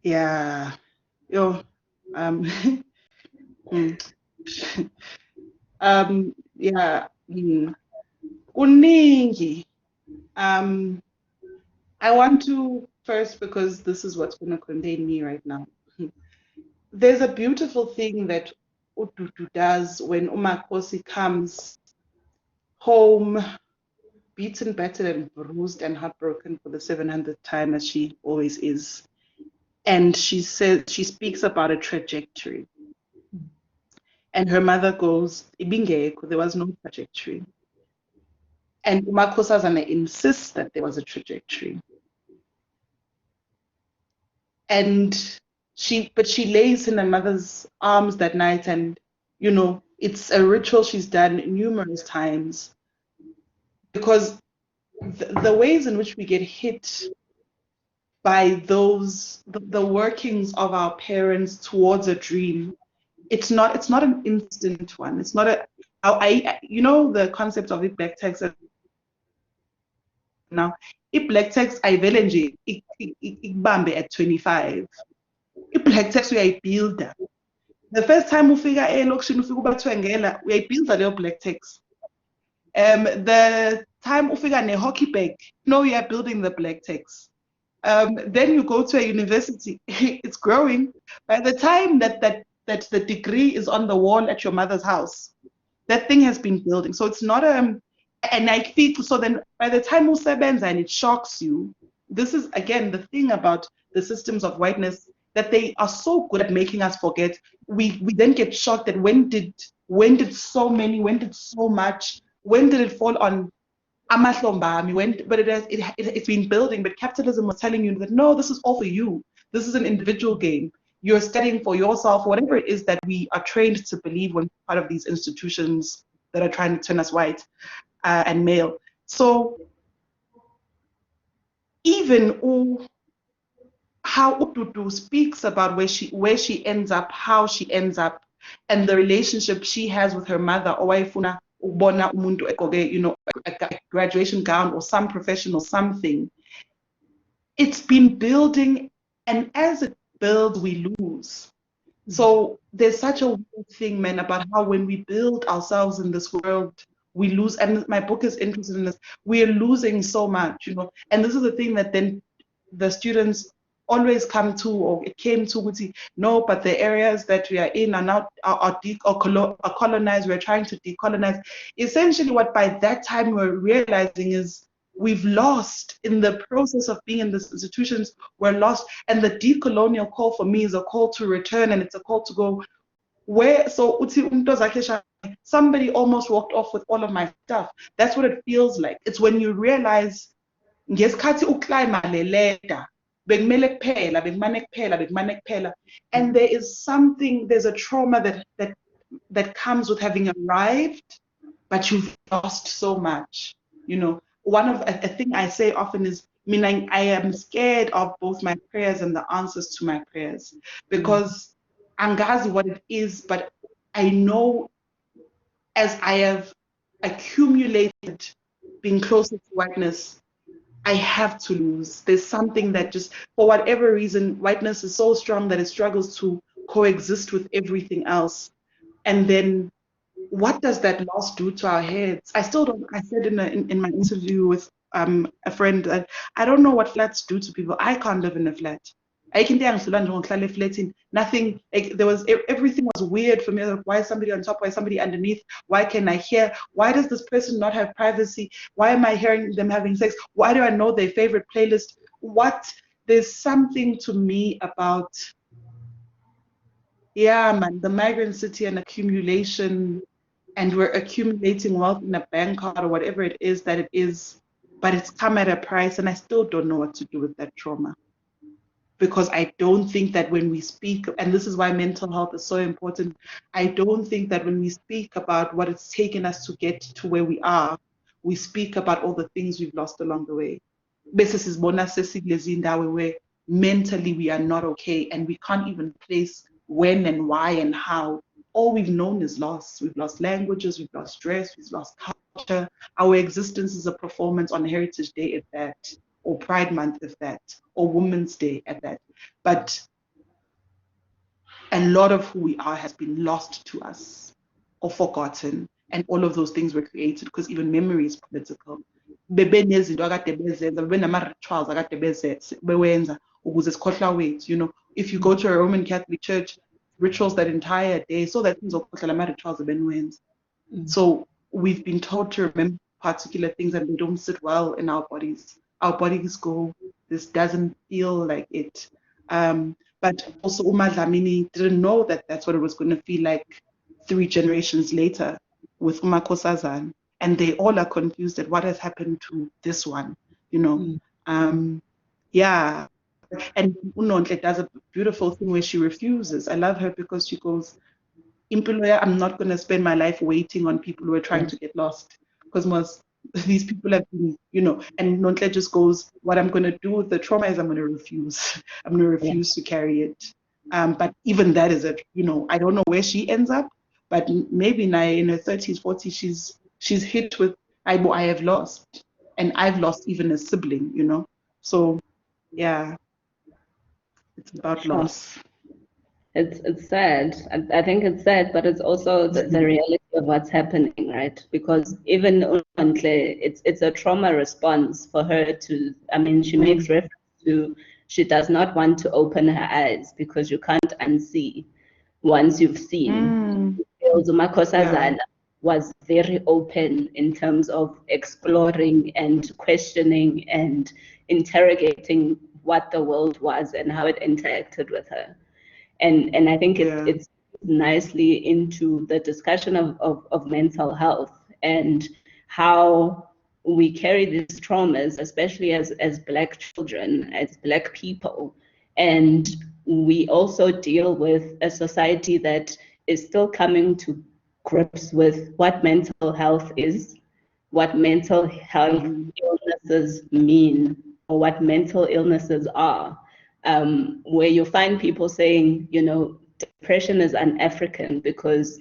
Yeah. Um, yeah, kuningi. I want to first, because this is what's going to contain me right now. There's a beautiful thing that Ududu does when Makhosi comes home, beaten, battered, and bruised and heartbroken for the 700th time, as she always is. And she says, she speaks about a trajectory. And her mother goes, Ibingeko, there was no trajectory. And Umakhosazana insists that there was a trajectory. And she lays in her mother's arms that night, and it's a ritual she's done numerous times, because the ways in which we get hit by the workings of our parents towards a dream, it's not an instant one. It's not the concept of it black text now. If black text I nje ikubambe at 25. If black text uyayibuilda. The first time ufika elokishini ufika ubathwengela uyayibuilda leyo black text. The time ufika ne-hockey bag, no, you are building the black text. Then you go to a university, it's growing. By the time that the degree is on the wall at your mother's house, that thing has been building. So it's not and I think so. Then by the time usebenza and it shocks you, this is again the thing about the systems of whiteness, that they are so good at making us forget. We then get shocked that when did so much, when did it fall on amahlombami, but it's been building. But capitalism was telling you that no, this is all for you. This is an individual game. You're studying for yourself, whatever it is that we are trained to believe when part of these institutions that are trying to turn us white and male. So even how Ududu speaks about where she ends up, how she ends up, and the relationship she has with her mother, owaifuna ubona umuntu egoge, a graduation gown or some profession or something. It's been building, and as it builds, we lose. So there's such a weird thing, man, about how when we build ourselves in this world, we lose. And my book is interested in this. We are losing so much, And this is the thing that then the students always come to, or it came to, no, but the areas that we are in are now are colonized. We're trying to decolonize. Essentially, what by that time we're realizing is we've lost in the process of being in these institutions. We're lost, and the decolonial call for me is a call to return, and it's a call to go where. So somebody almost walked off with all of my stuff. That's what it feels like. It's when you realize ngesikhathi uclimba le ladder bekumele kuphela, and there's a trauma that comes with having arrived, but you've lost so much. One of a thing I say often is, I am scared of both my prayers and the answers to my prayers, because angazi what it is, but I know as I have accumulated being closer to whiteness, I have to lose. There's something that just, for whatever reason, whiteness is so strong that it struggles to coexist with everything else. And then what does that loss do to our heads? I still don't. I said in my interview with a friend that I don't know what flats do to people. I can't live in a flat. I can nothing. Everything was weird for me. Like, why is somebody on top? Why is somebody underneath? Why can I hear? Why does this person not have privacy? Why am I hearing them having sex? Why do I know their favorite playlist? There's something to me about, yeah, man, the migrant city and accumulation, and we're accumulating wealth in a bank card or whatever it is that it is, but it's come at a price, and I still don't know what to do with that trauma. Because I don't think that when we speak, and this is why mental health is so important, I don't think that when we speak about what it's taken us to get to where we are, we speak about all the things we've lost along the way. Basis is where mentally we are not okay, and we can't even place when and why and how. All we've known is loss. We've lost languages, we've lost dress, we've lost culture. Our existence is a performance on Heritage Day at that, or Pride Month at that, or Women's Day at that. But a lot of who we are has been lost to us or forgotten, and all of those things were created because even memory is political. Bebenezinto akade bezenza, bebenama-rituals akade bewenza ukuze sikhohlwa wethu. You know, if you go to a Roman Catholic church, rituals that entire day, so that sizokhohlwa lama-rituals ebeniwenza. So we've been taught to remember particular things and they don't sit well in our bodies. Our bodies go, this doesn't feel like it. But also Uma Dlamini didn't know that that's what it was going to feel like 3 generations later with Umakosazana. And they all are confused at what has happened to this one, you know. Yeah. And Nonhle does a beautiful thing where she refuses. I love her because she goes, I'm not going to spend my life waiting on people who are trying to get lost. Because these people have been, you know, and Nonhle just goes, what I'm going to do with the trauma is I'm going to refuse. I'm going to refuse to carry it. But even that is you know, I don't know where she ends up, but maybe now in her 30s, 40s, she's hit with, I have lost. And I've lost even a sibling, you know. So, yeah, it's about loss. It's sad. I think it's sad, but it's also the reality of what's happening, right? Because even Nonhle, it's a trauma response for her to, I mean, she makes reference to, she does not want to open her eyes because you can't unsee once you've seen. Makhosi was very open in terms of exploring and questioning and interrogating what the world was and how it interacted with her. And I think it's nicely into the discussion of mental health and how we carry these traumas, especially as Black children, as Black people. And we also deal with a society that is still coming to grips with what mental health is, what mental health illnesses mean, or what mental illnesses are. Where you find people saying, you know, depression is un-African because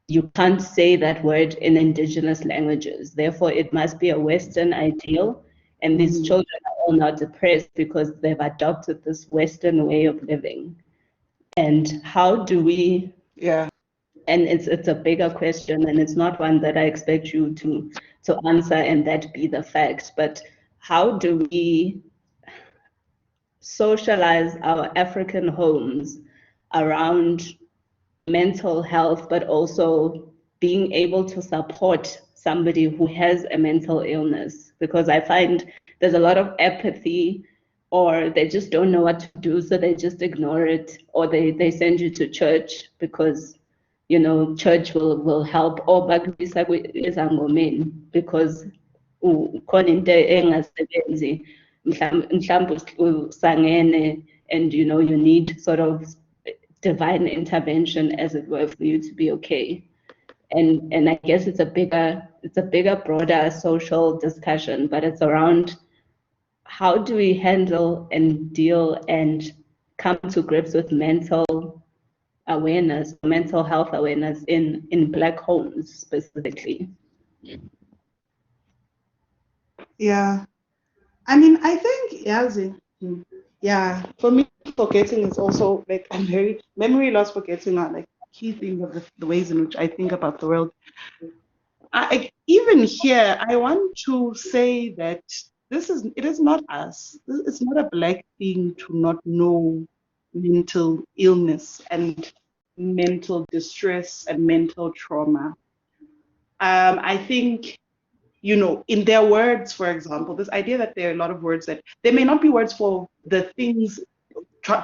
you can't say that word in indigenous languages. Therefore, it must be a Western ideal. And these children are all now depressed because they've adopted this Western way of living. And how do we... Yeah. And it's a bigger question, and it's not one that I expect you to answer and that be the fact. But how do we socialize our African homes around mental health, but also being able to support somebody who has a mental illness? Because I find there's a lot of apathy, or they just don't know what to do, so they just ignore it, or they send you to church because, you know, church will help, or because and you know you need sort of divine intervention, as it were, for you to be okay. And I guess it's a bigger, broader social discussion, but it's around how do we handle and deal and come to grips with mental awareness, mental health awareness in Black homes specifically. Yeah. I mean, I think, for me, forgetting is also like memory loss, forgetting are like key things of the ways in which I think about the world. Even here, I want to say that it is not us. It's not a Black thing to not know mental illness and mental distress and mental trauma. I think, you know, in their words, for example, this idea that there are a lot of words that they may not be words for the things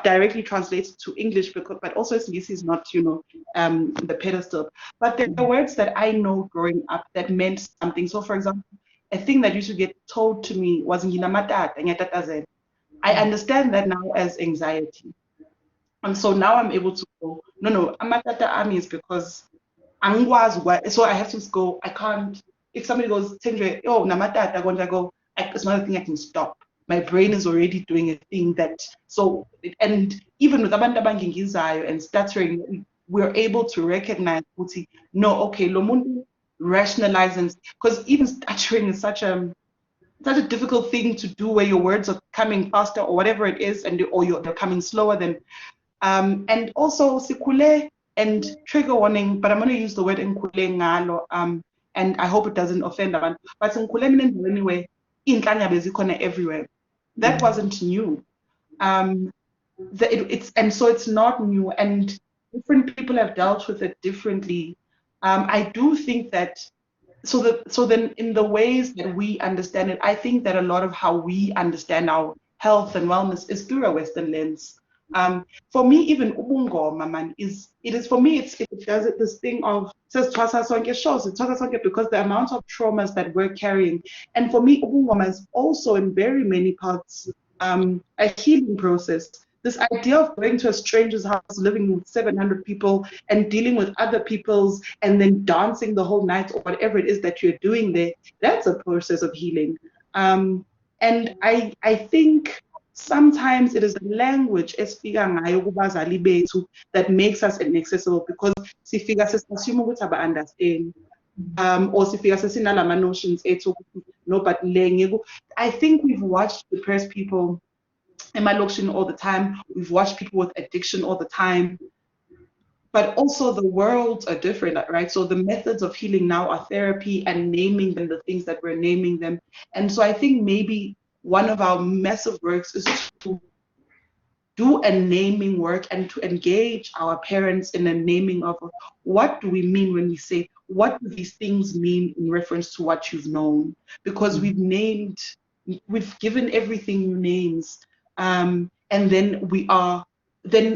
directly translated to English, but also English is not, you know, the pedestal. But there are words that I know growing up that meant something. So, for example, a thing that used to get told to me was nginamatata. I understand that now as anxiety. And so now I'm able to go, no, amatata ami is because so I have to go, I can't, if somebody goes, Thenjiwe, oh, namatata, I go, it's not a thing I can stop. My brain is already doing a thing and even with abantu abangingizayo and stuttering, we're able to recognize, no, okay, lo muntu rationalizing, because even stuttering is such a difficult thing to do where your words are coming faster or whatever it is, or they're coming slower than, And also sikule, and trigger warning, but I'm going to use the word nkule ngalo, and I hope it doesn't offend abantu, but nkule mina anyway, inhlanya bezikhona everywhere. That wasn't new. It's not new, and different people have dealt with it differently. I do think that so then in the ways that we understand it, I think that a lot of how we understand our health and wellness is through a Western lens. For me, even ubungoma, man, for me, it does it this thing of says Twasa Sonke shows it Twasa Sonke because the amount of traumas that we're carrying. And for me, ubungoma is also in very many parts a healing process. This idea of going to a stranger's house, living with 700 people and dealing with other people's and then dancing the whole night or whatever it is that you're doing there, that's a process of healing. And I think sometimes it is the language that makes us inaccessible because sifika sesassume ukuthi aba understand or sifika sesinalama notions ethu no but I think we've watched depressed people emalokishini all the time. We've watched people with addiction all the time. But also the worlds are different, right? So the methods of healing now are therapy and naming them the things that we're naming them. And so I think maybe one of our massive works is to do a naming work and to engage our parents in a naming of what do we mean when we say, what do these things mean in reference to what you've known? Because we've given everything new names. And then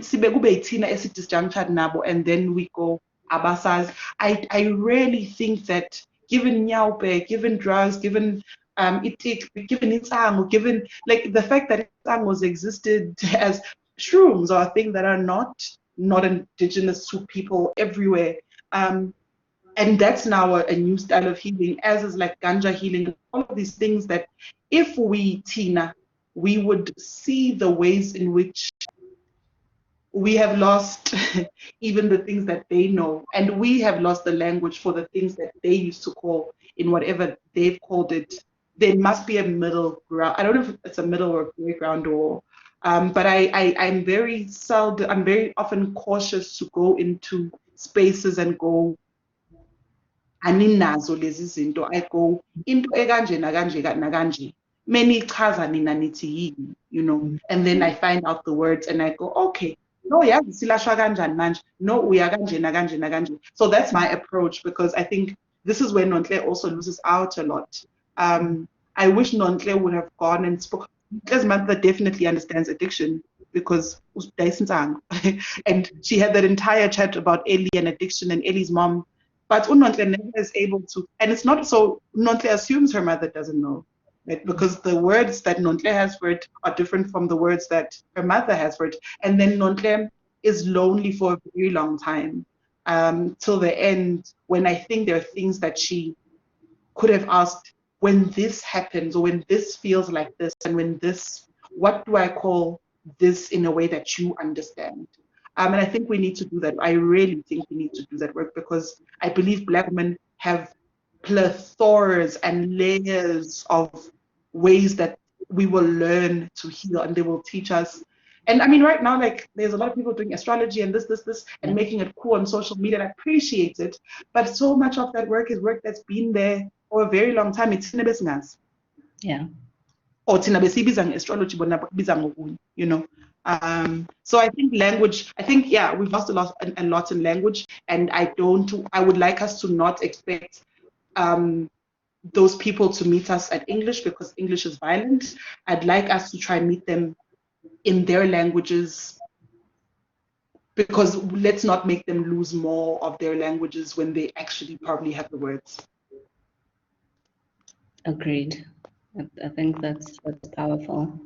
sibekube ithina esidisjunctured nabo, and then we go abasaz. I really think that given nyaupe, given drugs, given itik, given insango, given like the fact that insangos existed as shrooms are a thing that are not indigenous to people everywhere. And that's now a new style of healing, as is like ganja healing, all of these things that if we, Tina, we would see the ways in which we have lost even the things that they know, and we have lost the language for the things that they used to call in whatever they've called it. There must be a middle ground. I don't know if it's a middle or gray ground or, but I'm very often cautious to go into spaces and go, aninazo lezi zinto. I go into ekanje nakanje nakanje. Many chaza nina nithi yini, you know, and then I find out the words and I go, okay, no, yeah, silashwa kanjani manje. No, uya kanje nakanje nakanje. So that's my approach, because I think this is where Nonhle also loses out a lot. I wish Nonhle would have gone and spoke. Because mother definitely understands addiction because and she had that entire chat about Ellie and addiction and Ellie's mom. But Nonhle never is able to, and it's not so Nonhle assumes her mother doesn't know, right? Because the words that Nonhle has for it are different from the words that her mother has for it. And then Nonhle is lonely for a very long time, till the end, when I think there are things that she could have asked, when this happens, or when this feels like this, and when this, what do I call this in a way that you understand? And I think we need to do that. I really think we need to do that work, because I believe Black women have plethoras and layers of ways that we will learn to heal, and they will teach us. And I mean, right now, like, there's a lot of people doing astrology and this, and making it cool on social media, and I appreciate it. But so much of that work is work that's been there for a very long time. It's nebesingas. Yeah. Or tinabesibiza astrology, you know. So I think language, yeah, we've lost a lot in language, and I would like us to not expect those people to meet us at English, because English is violent. I'd like us to try and meet them in their languages, because let's not make them lose more of their languages when they actually probably have the words. Agreed. I think that's powerful.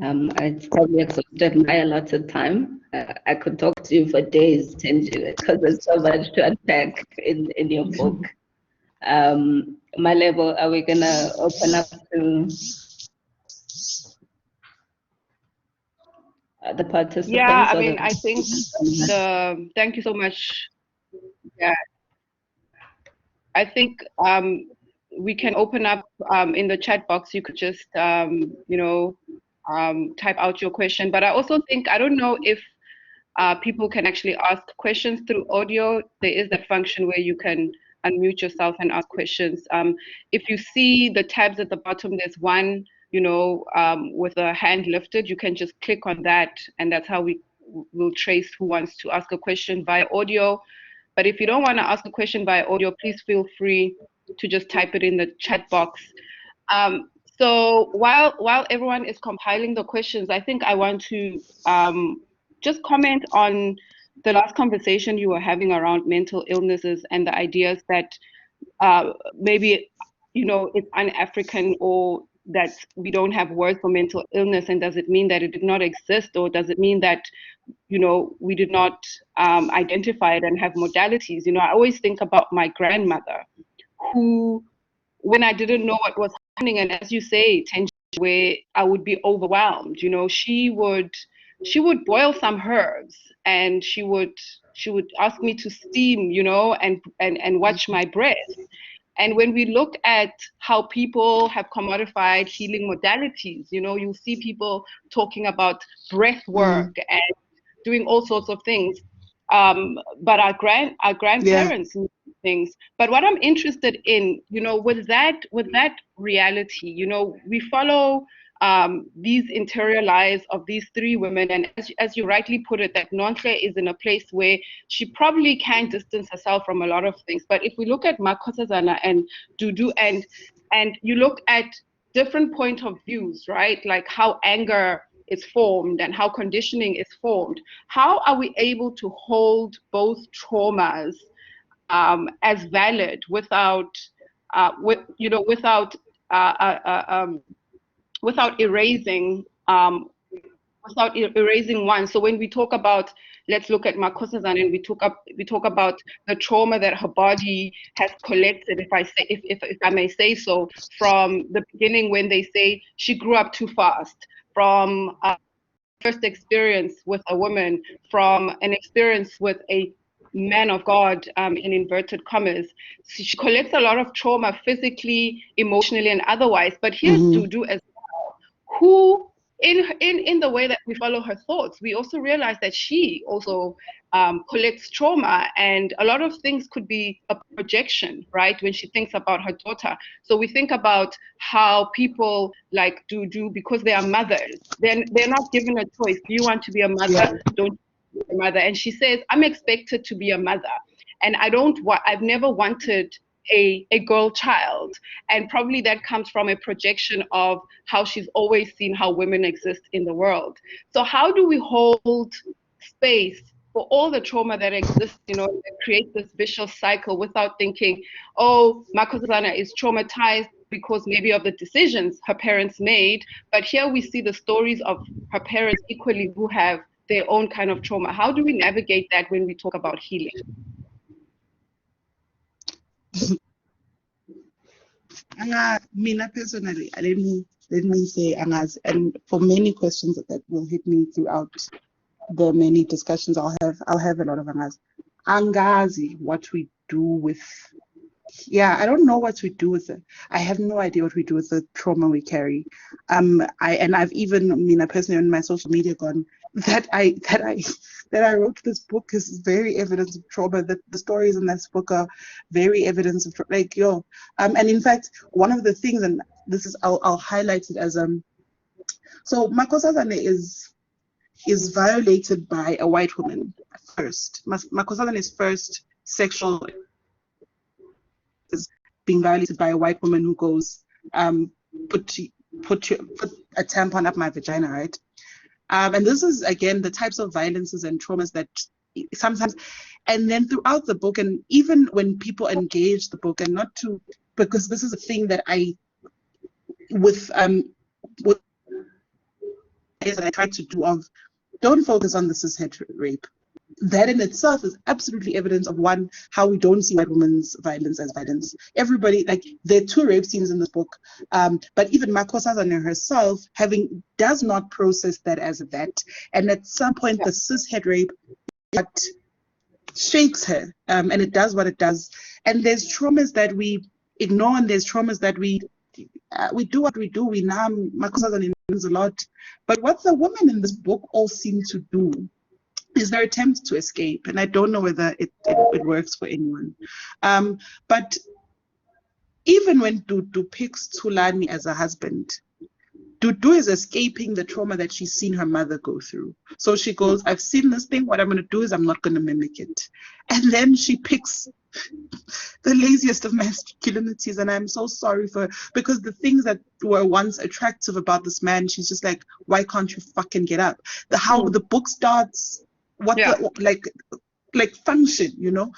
It's probably exhausted my allotted time. I could talk to you for days, Thenjiwe, because there's so much to unpack in your book. Malebo, are we gonna open up to the participants? Yeah, I mean, I think thank you so much. Yeah, I think we can open up in the chat box. You could just type out your question. But I also think, I don't know if people can actually ask questions through audio. There is that function where you can unmute yourself and ask questions. If you see the tabs at the bottom, there's one, with a hand lifted. You can just click on that, and that's how we will trace who wants to ask a question via audio. But if you don't want to ask a question via audio, please feel free to just type it in the chat box. So while everyone is compiling the questions, I think I want to just comment on the last conversation you were having around mental illnesses and the ideas that maybe, it's un-African, or that we don't have words for mental illness, and does it mean that it did not exist, or does it mean that, we did not identify it and have modalities? I always think about my grandmother, who, when I didn't know what was happening, and as you say, Thenjiwe, where I would be overwhelmed, she would boil some herbs, and she would ask me to steam, and watch my breath. And when we look at how people have commodified healing modalities, you'll see people talking about breath work and doing all sorts of things. But our grandparents knew things. But what I'm interested in, with that reality, we follow these interior lives of these three women, and as you rightly put it, that Nonhle is in a place where she probably can distance herself from a lot of things. But if we look at Makhosi and Dudu, and you look at different point of views, right? Like how anger is formed and how conditioning is formed. How are we able to hold both traumas as valid without erasing one? So when we talk about, let's look at Makhosi, and we talk about the trauma that her body has collected, if I may say so, from the beginning, when they say she grew up too fast, from first experience with a woman, from an experience with a man of God, in inverted commas. She collects a lot of trauma physically, emotionally, and otherwise. But here's Dudu as well, who, in the way that we follow her thoughts, we also realize that she also collects trauma, and a lot of things could be a projection, right, when she thinks about her daughter. So we think about how people like Dudu, because they are mothers, they're not given a choice. Do you want to be a mother? Don't you be a mother? And she says, I'm expected to be a mother, and I've never wanted a girl child. And probably that comes from a projection of how she's always seen how women exist in the world. So how do we hold space for all the trauma that exists, that creates this vicious cycle, without thinking, oh, Makhosi is traumatized because maybe of the decisions her parents made, but here we see the stories of her parents equally who have their own kind of trauma. How do we navigate that when we talk about healing? Mina personally, let me say, and for many questions that will hit me throughout the many discussions I'll have a lot of angazi, what we do with, I don't know what we do with it. I have no idea what we do with the trauma we carry. I've even, Mina personally, on my social media gone that I wrote this book is very evidence of trauma, that the stories in this book are very evidence of trauma. And in fact, one of the things, and this is, I'll highlight it as so Makhosi is violated by a white woman first. Makhosi first sexual is being violated by a white woman who goes, put a tampon up my vagina, right? And this is, again, the types of violences and traumas that sometimes, and then throughout the book, and even when people engage the book, and not to, because this is a thing that with that I try to do of, don't focus on the cishet rape. That in itself is absolutely evidence of, one, how we don't see white women's violence as violence. Everybody, like, there are 2 rape scenes in this book, but even Makhosi herself does not process that as that. And at some point, the cishet rape that shakes her, and it does what it does. And there's traumas that we ignore, and there's traumas that we do what we do. We numb. Makhosi knows a lot, but what the women in this book all seem to do is their attempt to escape, and I don't know whether it works for anyone. But even when Dudu picks Thulani as a husband, Dudu is escaping the trauma that she's seen her mother go through. So she goes, I've seen this thing, what I'm going to do is I'm not going to mimic it. And then she picks the laziest of masculinities, and I'm so sorry for her, because the things that were once attractive about this man, she's just like, why can't you fucking get up? How the book starts, like function, you know,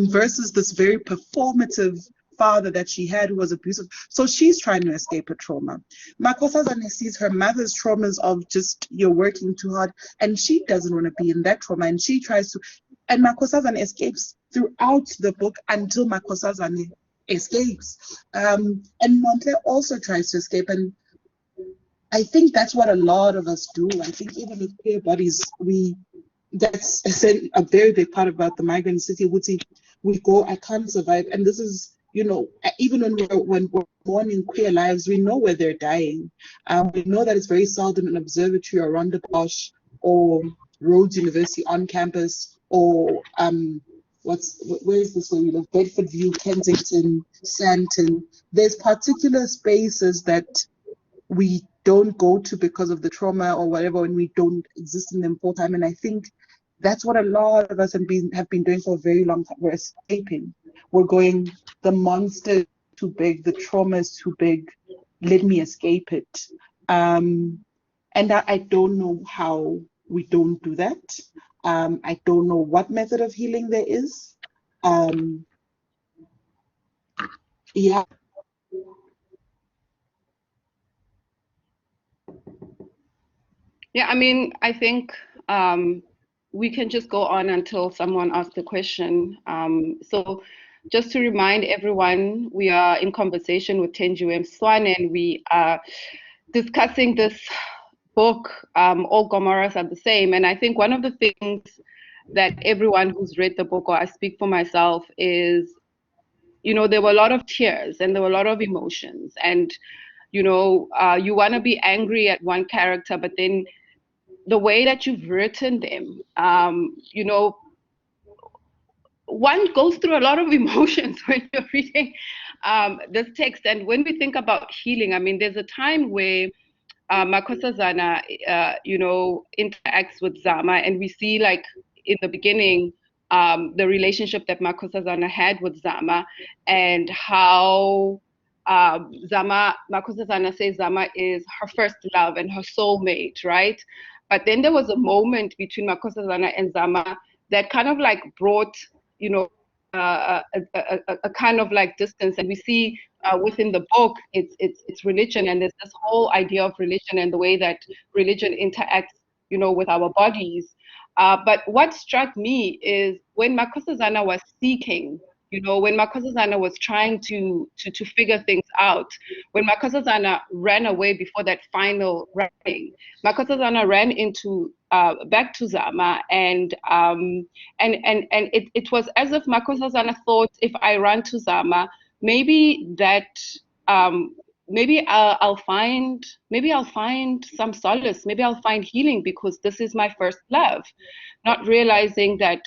versus this very performative father that she had who was abusive. So she's trying to escape her trauma. Makhosazana sees her mother's traumas of just, you're working too hard, and she doesn't want to be in that trauma, and she tries to, and Makhosazana escapes throughout the book until Makhosazana escapes. And Nonhle also tries to escape, and I think that's what a lot of us do. I think even with queer bodies, that's a very big part about the migrant city. We go, I can't survive. And this is, you know, even when we're born in queer lives, we know where they're dying. We know that it's very seldom an observatory or Rondebosch or Rhodes University on campus, or where is this where we live? Bedford View, Kensington, Sandton. There's particular spaces that we don't go to because of the trauma or whatever, and we don't exist in them full time. And I think that's what a lot of us have been doing for a very long time. We're escaping. We're going, the monster is too big, the trauma is too big, let me escape it. And I don't know how we don't do that. I don't know what method of healing there is. Yeah. Yeah, I mean, I think we can just go on until someone asks a question. So just to remind everyone, we are in conversation with Thenjiwe Mswane, and we are discussing this book, All Gomorrahs Are The Same. And I think one of the things that everyone who's read the book, or I speak for myself, is, you know, there were a lot of tears and there were a lot of emotions. And, you know, you want to be angry at one character, but then the way that you've written them, you know, one goes through a lot of emotions when you're reading this text. And when we think about healing, I mean, there's a time where Makhosazana, you know, interacts with Zama, and we see, like, in the beginning, the relationship that Makhosazana had with Zama, and how Makhosazana says Zama is her first love and her soulmate, right? But then there was a moment between Makhosazana and Zama that kind of like brought, you know, a kind of like distance. And we see within the book, it's religion, and there's this whole idea of religion and the way that religion interacts, you know, with our bodies. But what struck me is when Makhosazana was seeking, you know, when Makhosazana was trying to figure things out, when Makhosazana ran away before that final running, Makhosazana ran into back to Zama, and it was as if Makhosazana thought, if I run to Zama, maybe that maybe I'll find some solace, maybe I'll find healing, because this is my first love, not realizing that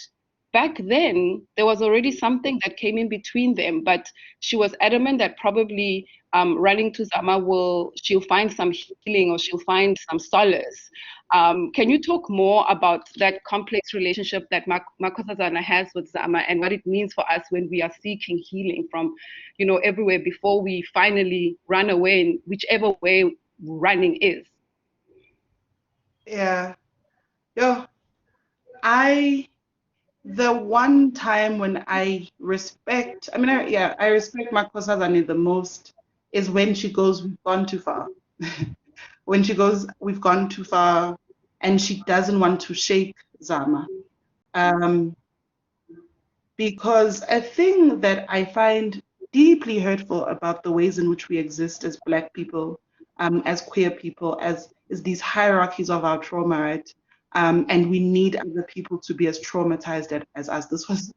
back then there was already something that came in between them. But she was adamant that probably running to Zama she'll find some healing, or she'll find some solace. Can you talk more about that complex relationship that Makhosazana has with Zama, and what it means for us when we are seeking healing from, you know, everywhere before we finally run away, in whichever way running is? Yeah. The one time when I respect, I respect Makhosazana the most is when she goes, we've gone too far. When she goes, we've gone too far, and she doesn't want to shake Zama. Because a thing that I find deeply hurtful about the ways in which we exist as Black people, as queer people, is these hierarchies of our trauma, right? And we need other people to be as traumatized as us.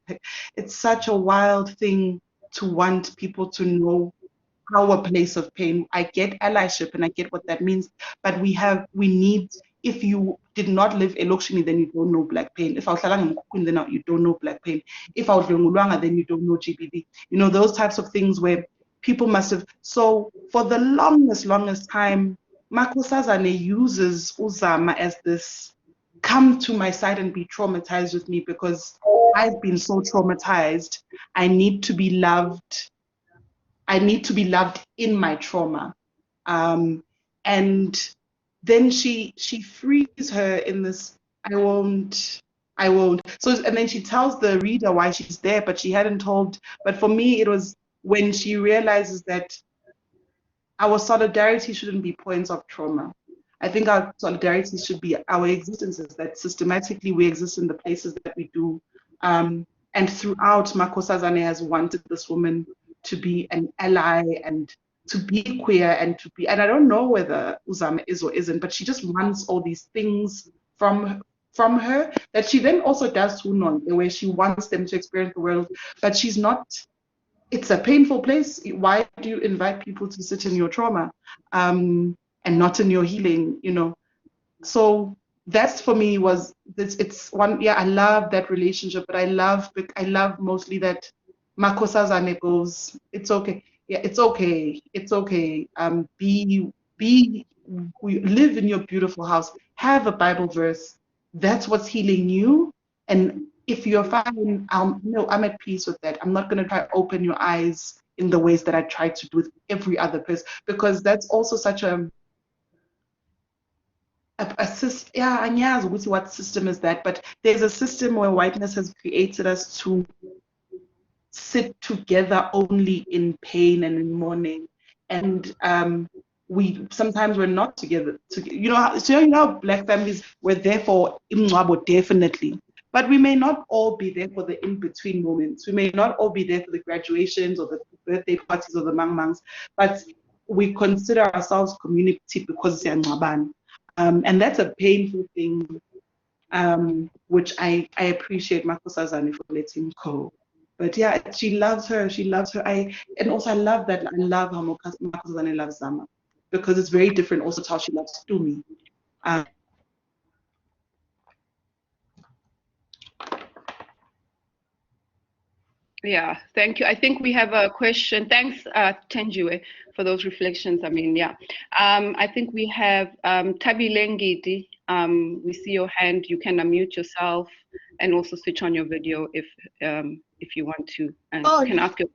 It's such a wild thing to want people to know our place of pain. I get allyship and I get what that means, but we need if you did not live elokishini, then you don't know black pain. If awuhlalanga emkhukhwini, then you don't know black pain. If awudlwengulwanga, then you don't know GBV. You know, those types of things where people must have. So for the longest time, Makhosazane uses Uzama as this, come to my side and be traumatized with me because I've been so traumatized. I need to be loved. I need to be loved in my trauma. And then she frees her in this, I won't. So, and then she tells the reader why she's there, but she hadn't told. But for me, it was when she realizes that our solidarity shouldn't be points of trauma. I think our solidarity should be our existences, that systematically we exist in the places that we do. And throughout, Makhosazane has wanted this woman to be an ally and to be queer and to be, and I don't know whether Uzama is or isn't, but she just wants all these things from her that she then also does to Nonhle, where she wants them to experience the world, but she's not. It's a painful place. Why do you invite people to sit in your trauma and not in your healing, you know? So that's for me was this. It's one. Yeah, I love that relationship, but I love mostly that Makhosazane goes, it's okay. Yeah, it's okay. It's okay. Live in your beautiful house. Have a Bible verse. That's what's healing you. And if you're fine, no, I'm at peace with that. I'm not gonna try to open your eyes in the ways that I try to do with every other person, because that's also such a system. Yeah, and yeah, what system is that? But there's a system where whiteness has created us to sit together only in pain and in mourning, and we sometimes we're not together. You know, so you know, black families were there for imngcwabo definitely, but we may not all be there for the in-between moments. We may not all be there for the graduations or the birthday parties or the mangmangs, but we consider ourselves community because they're ngcwaban. And that's a painful thing, which I appreciate Makhosazane for letting go. But yeah, she loves her. And also I love that. I love how Makhosazane loves Zama, because it's very different also to how she loves Tumi. Yeah, thank you. I think we have a question. Thanks, Thenjiwe, for those reflections. I mean, yeah. I think we have Tabilengiti. We see your hand. You can unmute yourself and also switch on your video if you want to, and you can ask your.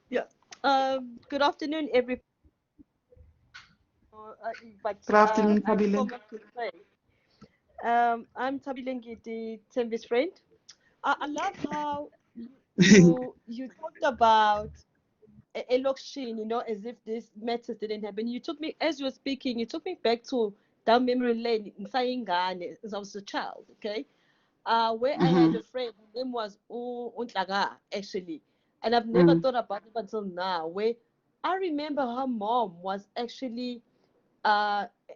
Yeah. Good afternoon, everybody. Good afternoon, Tabileng. I'm Tabilengiti, Thembi's friend. I love how you talked about election, you know, as if this matters didn't happen. You took me, as you were speaking, you took me back to down memory lane in Sayingane as I was a child, okay? Where I had a friend, his name was Untlaga, actually. And I've never thought about it until now, where I remember her mom was actually,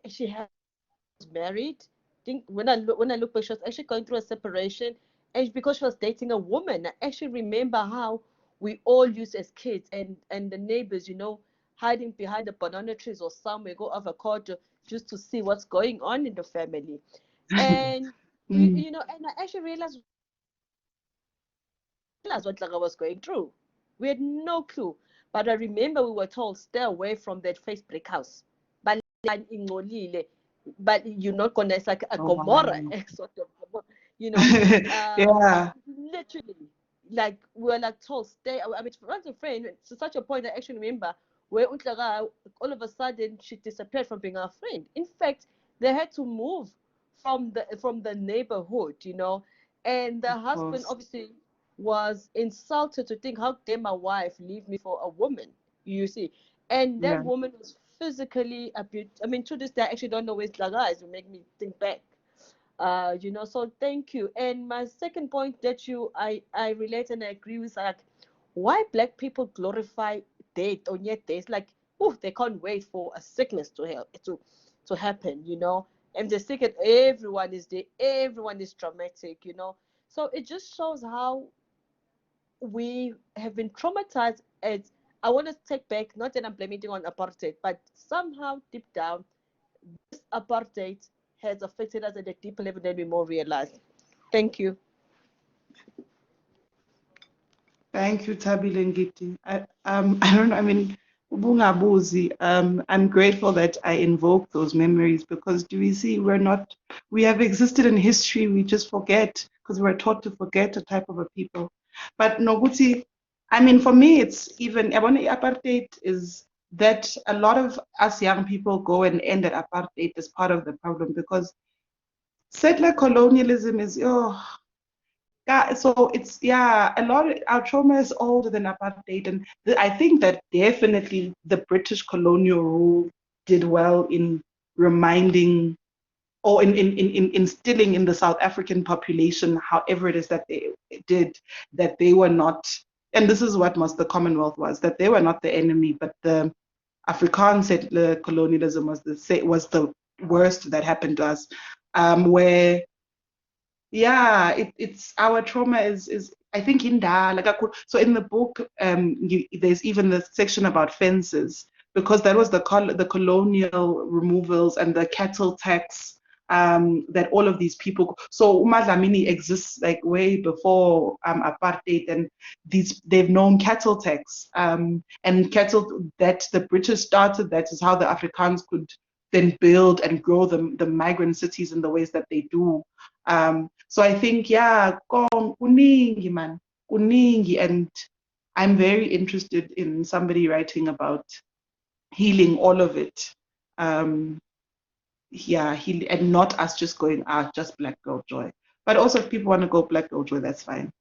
she was married. I think when I look back, she was actually going through a separation, and because she was dating a woman, I actually remember how we all used as kids and the neighbors, you know, hiding behind the banana trees or somewhere, go avocado just to see what's going on in the family. And you know, and I actually realized what Laga was going through. We had no clue. But I remember we were told, stay away from that face break house. But you're not gonna, it's like a Gomorrah sort of, you know. Yeah. Literally, like we were like told, stay away. I mean, once a friend, to such a point, I actually remember where Untlaga, all of a sudden she disappeared from being our friend. In fact, they had to move from the neighborhood, you know. And the husband obviously was insulted to think, how dare my wife leave me for a woman, you see. And that woman was physically abused. I mean, to this day, I actually don't know where Tlaga is to make me think back. You know, so thank you. And my second point that I relate and I agree with, like, why black people glorify death, and yet there's like, oh, they can't wait for a sickness to happen, you know. And the second, everyone is there, everyone is traumatic, you know. So it just shows how we have been traumatized. As I want to take back, not that I'm blaming it on apartheid, but somehow deep down, this apartheid has affected us at a deeper level than we more realize. Thank you. Thank you, Tabile Ngiti. I don't know, I mean, Ubungabuzi, I'm grateful that I invoked those memories because do we see we have existed in history, we just forget because we're taught to forget a type of a people. But Noguti, I mean, for me, it's even, apartheid is that a lot of us young people go and end at apartheid as part of the problem because settler colonialism is, so it's a lot of our trauma is older than apartheid, and I think that definitely the British colonial rule did well in reminding or in instilling in the South African population, however it is that they did, that they were not, and this is what most the Commonwealth was, that they were not the enemy, but the Afrikaans settler colonialism was the worst that happened to us, where it's our trauma is I think in that so in the book there's even the section about fences because that was the colonial removals and the cattle tax that all of these people, so uMadlamini exists like way before apartheid, and they've known cattle tax and cattle that the British started. That is how the Afrikaans could then build and grow the migrant cities in the ways that they do. So I think, kuningi man, kuningi, and I'm very interested in somebody writing about healing all of it. And not us just going, just Black Girl Joy. But also if people want to go Black Girl Joy, that's fine.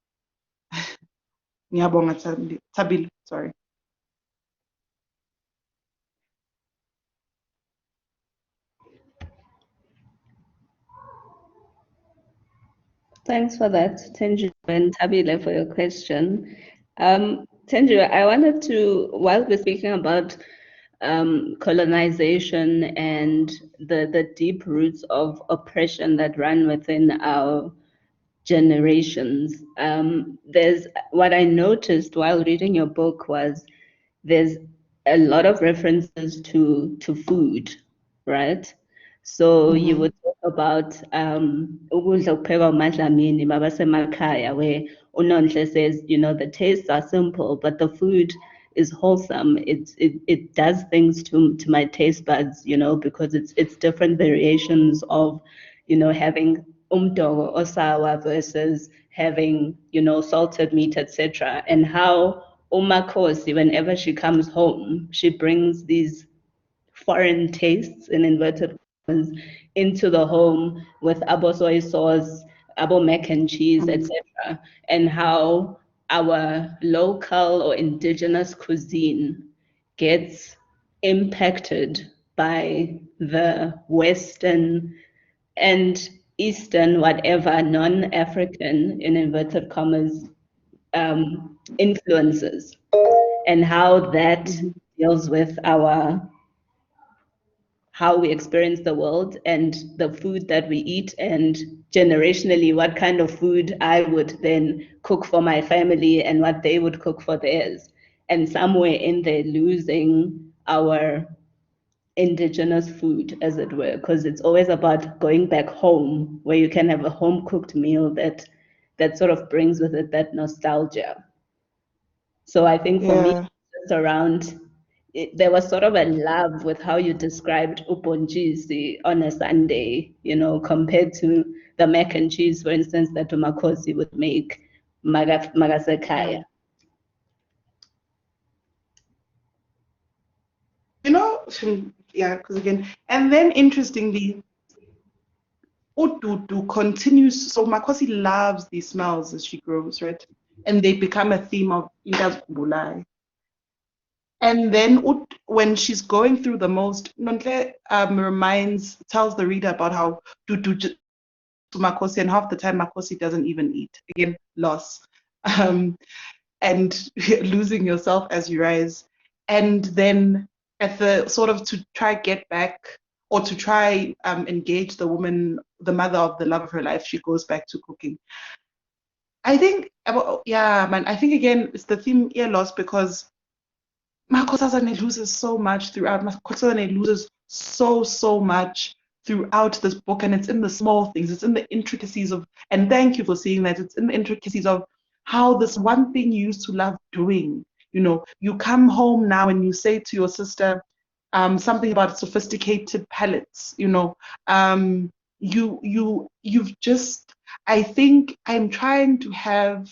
Ngiyabonga Tabile, sorry. Thanks for that, Thenjiwe and Tabile, for your question. Thenjiwe, I wanted to, while we're speaking about colonization and the deep roots of oppression that run within our generations, there's what I noticed while reading your book was there's a lot of references to food, right? So you would talk about ukudla okuphekwa uMadlamini mabasemakhaya, where uNonhle says, the tastes are simple, but the food is wholesome. It does things to my taste buds, because it's different variations of, having umdoko or sour versus having, salted meat, etc. And how Makhosi, whenever she comes home, she brings these foreign tastes, in inverted commas, into the home with abo soy sauce, abo mac and cheese, etc. And how our local or indigenous cuisine gets impacted by the Western and Eastern, whatever, non-African, in inverted commas, influences, and how that deals with how we experience the world and the food that we eat, and generationally what kind of food I would then cook for my family and what they would cook for theirs. And somewhere in there losing our indigenous food, as it were, because it's always about going back home where you can have a home cooked meal that sort of brings with it that nostalgia. So I think for me, just around, there was sort of a love with how you described ubhontshisi on a Sunday, compared to the mac and cheese, for instance, that Makhosi would make magasekhaya. Because again, and then interestingly, Ududu continues, so Makhosi loves these smells as she grows, right? And they become a theme of Inta's Kubulai. And then when she's going through the most, Nonhle tells the reader about how Dudu to Makhosi, and half the time Makhosi doesn't even eat. Again, loss. And losing yourself as you rise. And then at the sort of to try get back or to try engage the woman, the mother of the love of her life, she goes back to cooking. I think, I think again, it's the theme ear loss because Makhosazane loses so much throughout. Makhosazane loses so much throughout this book, and it's in the small things, it's in the intricacies of, and thank you for seeing that, it's in the intricacies of how this one thing you used to love doing, you know, you come home now and you say to your sister something about sophisticated palettes, you know, you've just, I think I'm trying to have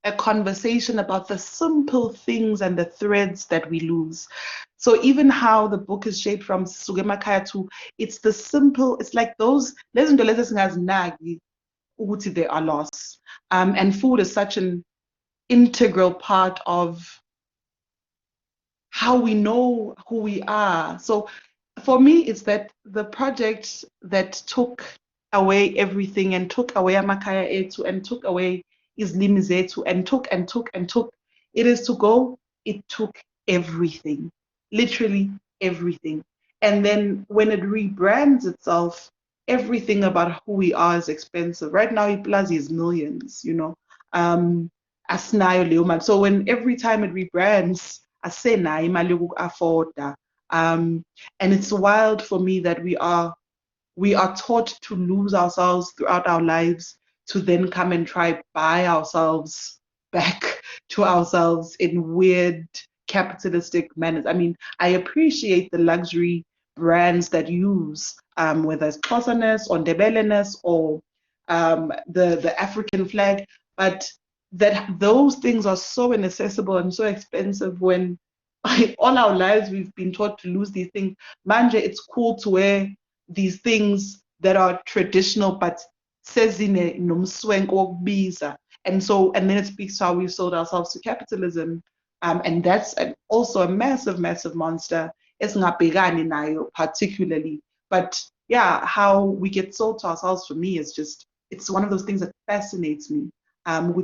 a conversation about the simple things and the threads that we lose. So even how the book is shaped from Sugemakaya to, it's the simple, it's like those, they are lost. And food is such an integral part of how we know who we are. So for me, it's that the project that took away everything and took away Amakaya Etu and took away Islimi Zetu and took, it is to go, it took everything, literally everything. And then when it rebrands itself, everything about who we are is expensive. Right now, Iplazi is millions, you know. Asinayo leyo mali. So when every time it rebrands, asena imali yoku-afforda. And it's wild for me that we are taught to lose ourselves throughout our lives to then come and try buy ourselves back to ourselves in weird capitalistic manners. I mean, I appreciate the luxury brands that use, whether it's Xhosaness or Ndebele-ness or the African flag, but that those things are so inaccessible and so expensive when all our lives we've been taught to lose these things. Manje, it's cool to wear these things that are traditional but sezine nomswenko wokubiza. And so, and then it speaks to how we've sold ourselves to capitalism. And that's also a massive, massive monster. Esingabhekani nayo particularly. But yeah, how we get sold to ourselves for me is just, it's one of those things that fascinates me. And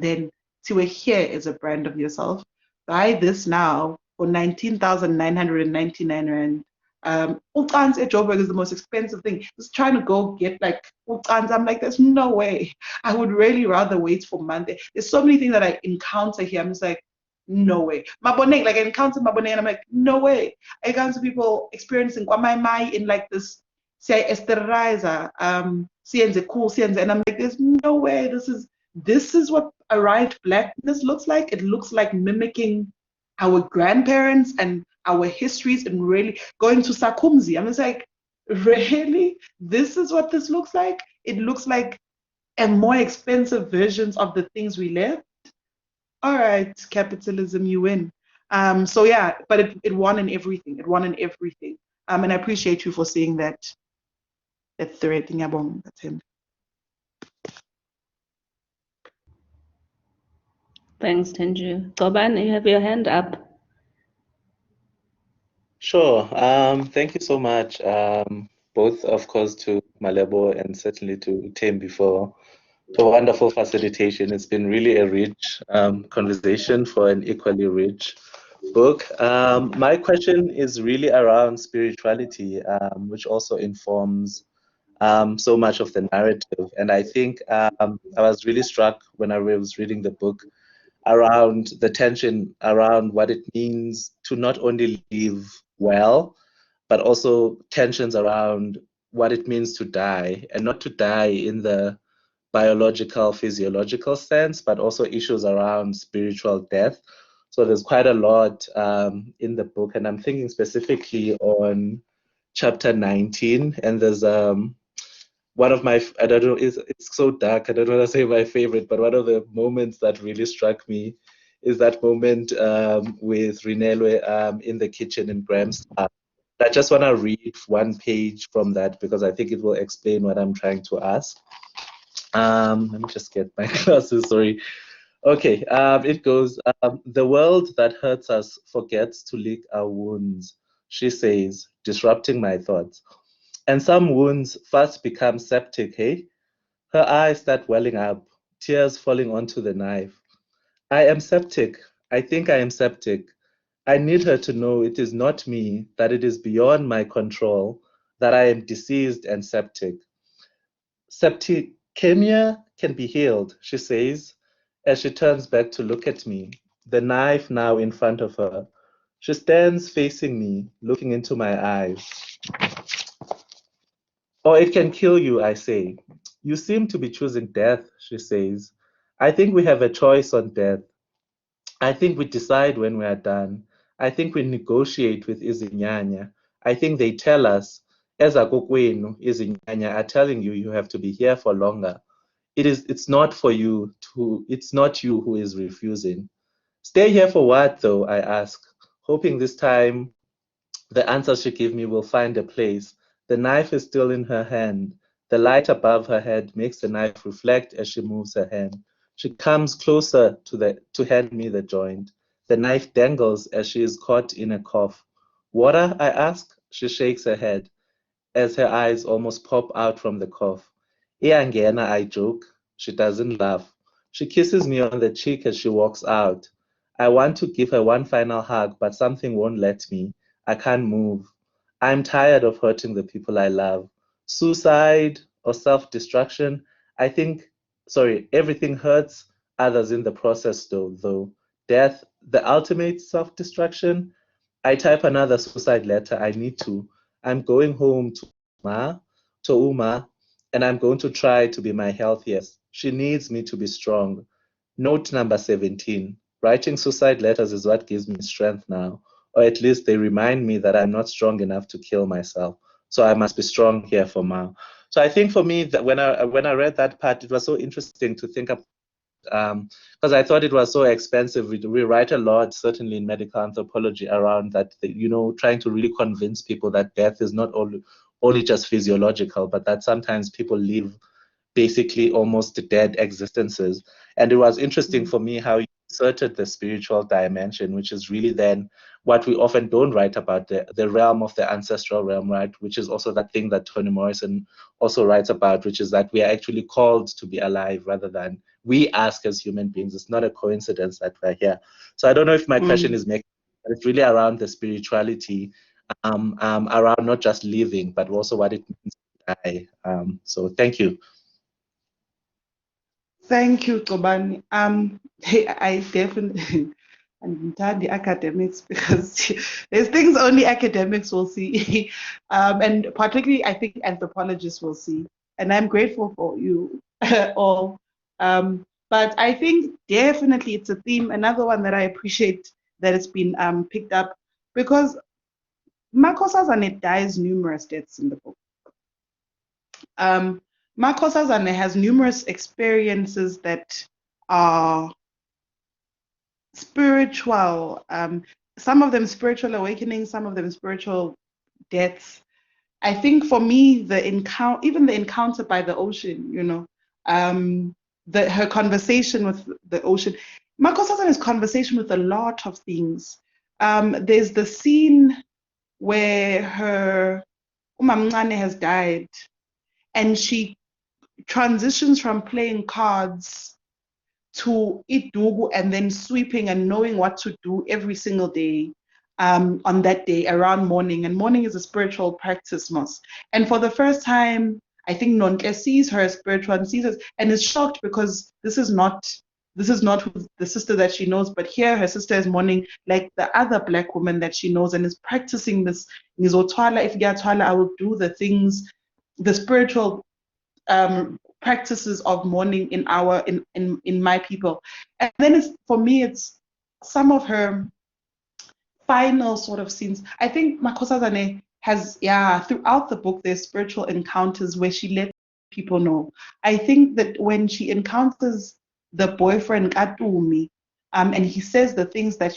then to here is a brand of yourself. Buy this now for 19,999 rand. Ucansi at Joburg is the most expensive thing. Just trying to go get like ucansi. I'm like, there's no way. I would really rather wait for Monday. There's so many things that I encounter here. I'm just like, no way. Mabone, like I encounter Mabone and I'm like, no way. I encounter people experiencing Kwamaimai in like this, say, esterilizer, CNZ, cool CNZ, and I'm like, there's no way. This is what a right blackness looks like. It looks like mimicking our grandparents and our histories and really going to Sakumzi. I'm just like, really? This is what this looks like? It looks like a more expensive versions of the things we left. All right, capitalism, you win. So yeah, but it won in everything. It won in everything. And I appreciate you for seeing that thread. That's him. Thanks, Thenjiwe. Goban, you have your hand up. Sure. Thank you so much, both, of course, to Malebo and certainly to Thembi for wonderful facilitation. It's been really a rich conversation for an equally rich book. My question is really around spirituality, which also informs so much of the narrative. And I think I was really struck when I was reading the book around the tension around what it means to not only live well, but also tensions around what it means to die, and not to die in the biological, physiological sense, but also issues around spiritual death. So there's quite a lot in the book, and I'm thinking specifically on chapter 19, and there's one of my, I don't know, it's so dark, I don't want to say my favorite, but one of the moments that really struck me is that moment with Rinelwe in the kitchen in Graham's house. I just want to read one page from that because I think it will explain what I'm trying to ask. Let me just get my glasses, sorry. Okay, it goes, the world that hurts us forgets to lick our wounds, she says, disrupting my thoughts. And some wounds first become septic, hey? Her eyes start welling up, tears falling onto the knife. I am septic. I think I am septic. I need her to know it is not me, that it is beyond my control, that I am diseased and septic. Septicemia can be healed, she says, as she turns back to look at me, the knife now in front of her. She stands facing me, looking into my eyes. Or it can kill you, I say. You seem to be choosing death, she says. I think we have a choice on death. I think we decide when we are done. I think we negotiate with izinyanya. I think they tell us, ezakokwenu, izinyanya are telling you you have to be here for longer. It's not for you to, it's not you who is refusing. Stay here for what though, I ask, hoping this time the answer she gives me will find a place. The knife is still in her hand. The light above her head makes the knife reflect as she moves her hand. She comes closer to hand me the joint. The knife dangles as she is caught in a cough. Water? I ask. She shakes her head as her eyes almost pop out from the cough. Iyangena, I joke. She doesn't laugh. She kisses me on the cheek as she walks out. I want to give her one final hug, but something won't let me. I can't move. I'm tired of hurting the people I love. Suicide or self-destruction, I think, sorry, everything hurts others in the process though. Death, the ultimate self-destruction. I type another suicide letter. I need to. I'm going home to Uma, and I'm going to try to be my healthiest. She needs me to be strong. Note number 17. Writing suicide letters is what gives me strength now, or at least they remind me that I'm not strong enough to kill myself. So I must be strong here for Ma. So I think for me that when I read that part, it was so interesting to think about because I thought it was so expensive. We write a lot, certainly in medical anthropology, around that, you know, trying to really convince people that death is not only just physiological, but that sometimes people live basically almost dead existences. And it was interesting for me how you inserted the spiritual dimension, which is really then what we often don't write about, the realm of the ancestral realm, right? Which is also that thing that Toni Morrison also writes about, which is that we are actually called to be alive rather than we ask as human beings. It's not a coincidence that we're here. So I don't know if my question is making, but it's really around the spirituality, around not just living, but also what it means to die. So thank you. Thank you, Kobani. I definitely understand the academics because there's things only academics will see, and particularly I think anthropologists will see. And I'm grateful for you all. But I think definitely it's a theme. Another one that I appreciate that it's been picked up because Makhosi dies numerous deaths in the book. Makhosi has numerous experiences that are spiritual, some of them spiritual awakenings, some of them spiritual deaths. I think for me, even the encounter by the ocean, you know, her conversation with the ocean, Makhosi conversation with a lot of things. There's the scene where her umamncane has died, and she transitions from playing cards to idugu and then sweeping and knowing what to do every single day on that day around morning. And morning is a spiritual practice, Mos. And for the first time, I think Nonhle sees her as spiritual and sees us and is shocked because this is not the sister that she knows, but here her sister is mourning like the other Black woman that she knows and is practicing this. If I will do the things, the spiritual practices of mourning in my people. And then for me, it's some of her final sort of scenes. I think Makhosi has, throughout the book, there's spiritual encounters where she lets people know. I think that when she encounters the boyfriend Katumi, and he says the things that